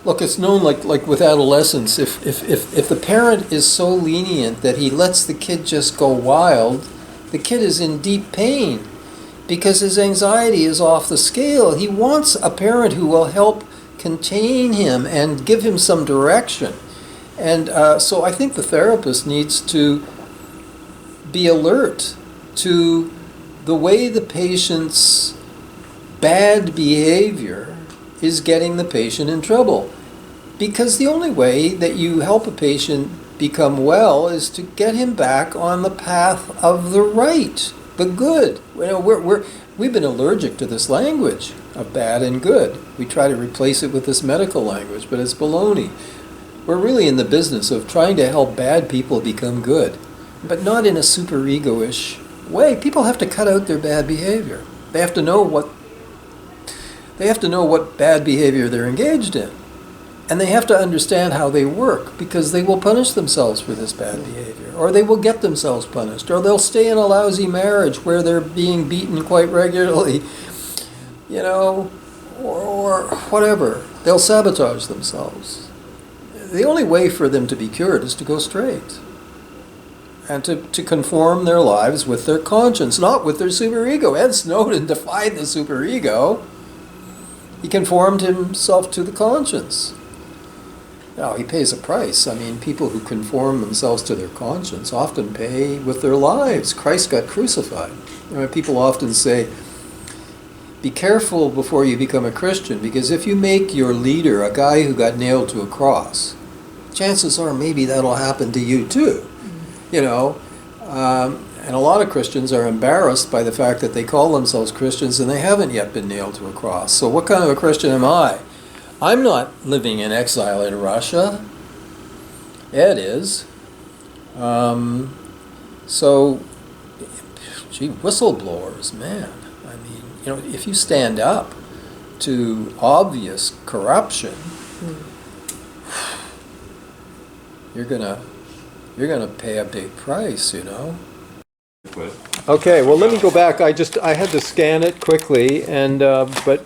look, it's known like with adolescents, if the parent is so lenient that he lets the kid just go wild, the kid is in deep pain because his anxiety is off the scale. He wants a parent who will help contain him and give him some direction. And so I think the therapist needs to be alert to the way the patient's bad behavior is getting the patient in trouble. Because the only way that you help a patient become well is to get him back on the path of the right, the good. You know, we've been allergic to this language of bad and good. We try to replace it with this medical language, but it's baloney. We're really in the business of trying to help bad people become good, but not in a super ego-ish way. People have to cut out their bad behavior. They have to know what bad behavior they're engaged in. And they have to understand how they work, because they will punish themselves for this bad behavior, or they will get themselves punished, or they'll stay in a lousy marriage where they're being beaten quite regularly, you know, or whatever. They'll sabotage themselves. The only way for them to be cured is to go straight and to conform their lives with their conscience, not with their superego. Ed Snowden defied the superego. He conformed himself to the conscience. Now, he pays a price. I mean, people who conform themselves to their conscience often pay with their lives. Christ got crucified. You know, people often say, be careful before you become a Christian, because if you make your leader a guy who got nailed to a cross, chances are maybe that'll happen to you too. You know, and a lot of Christians are embarrassed by the fact that they call themselves Christians and they haven't yet been nailed to a cross. So what kind of a Christian am I? I'm not living in exile in Russia. Ed is. So, gee, whistleblowers, man. I mean, you know, if you stand up to obvious corruption, you're gonna pay a big price, you know. Okay, well, let me go back. I had to scan it quickly, and but.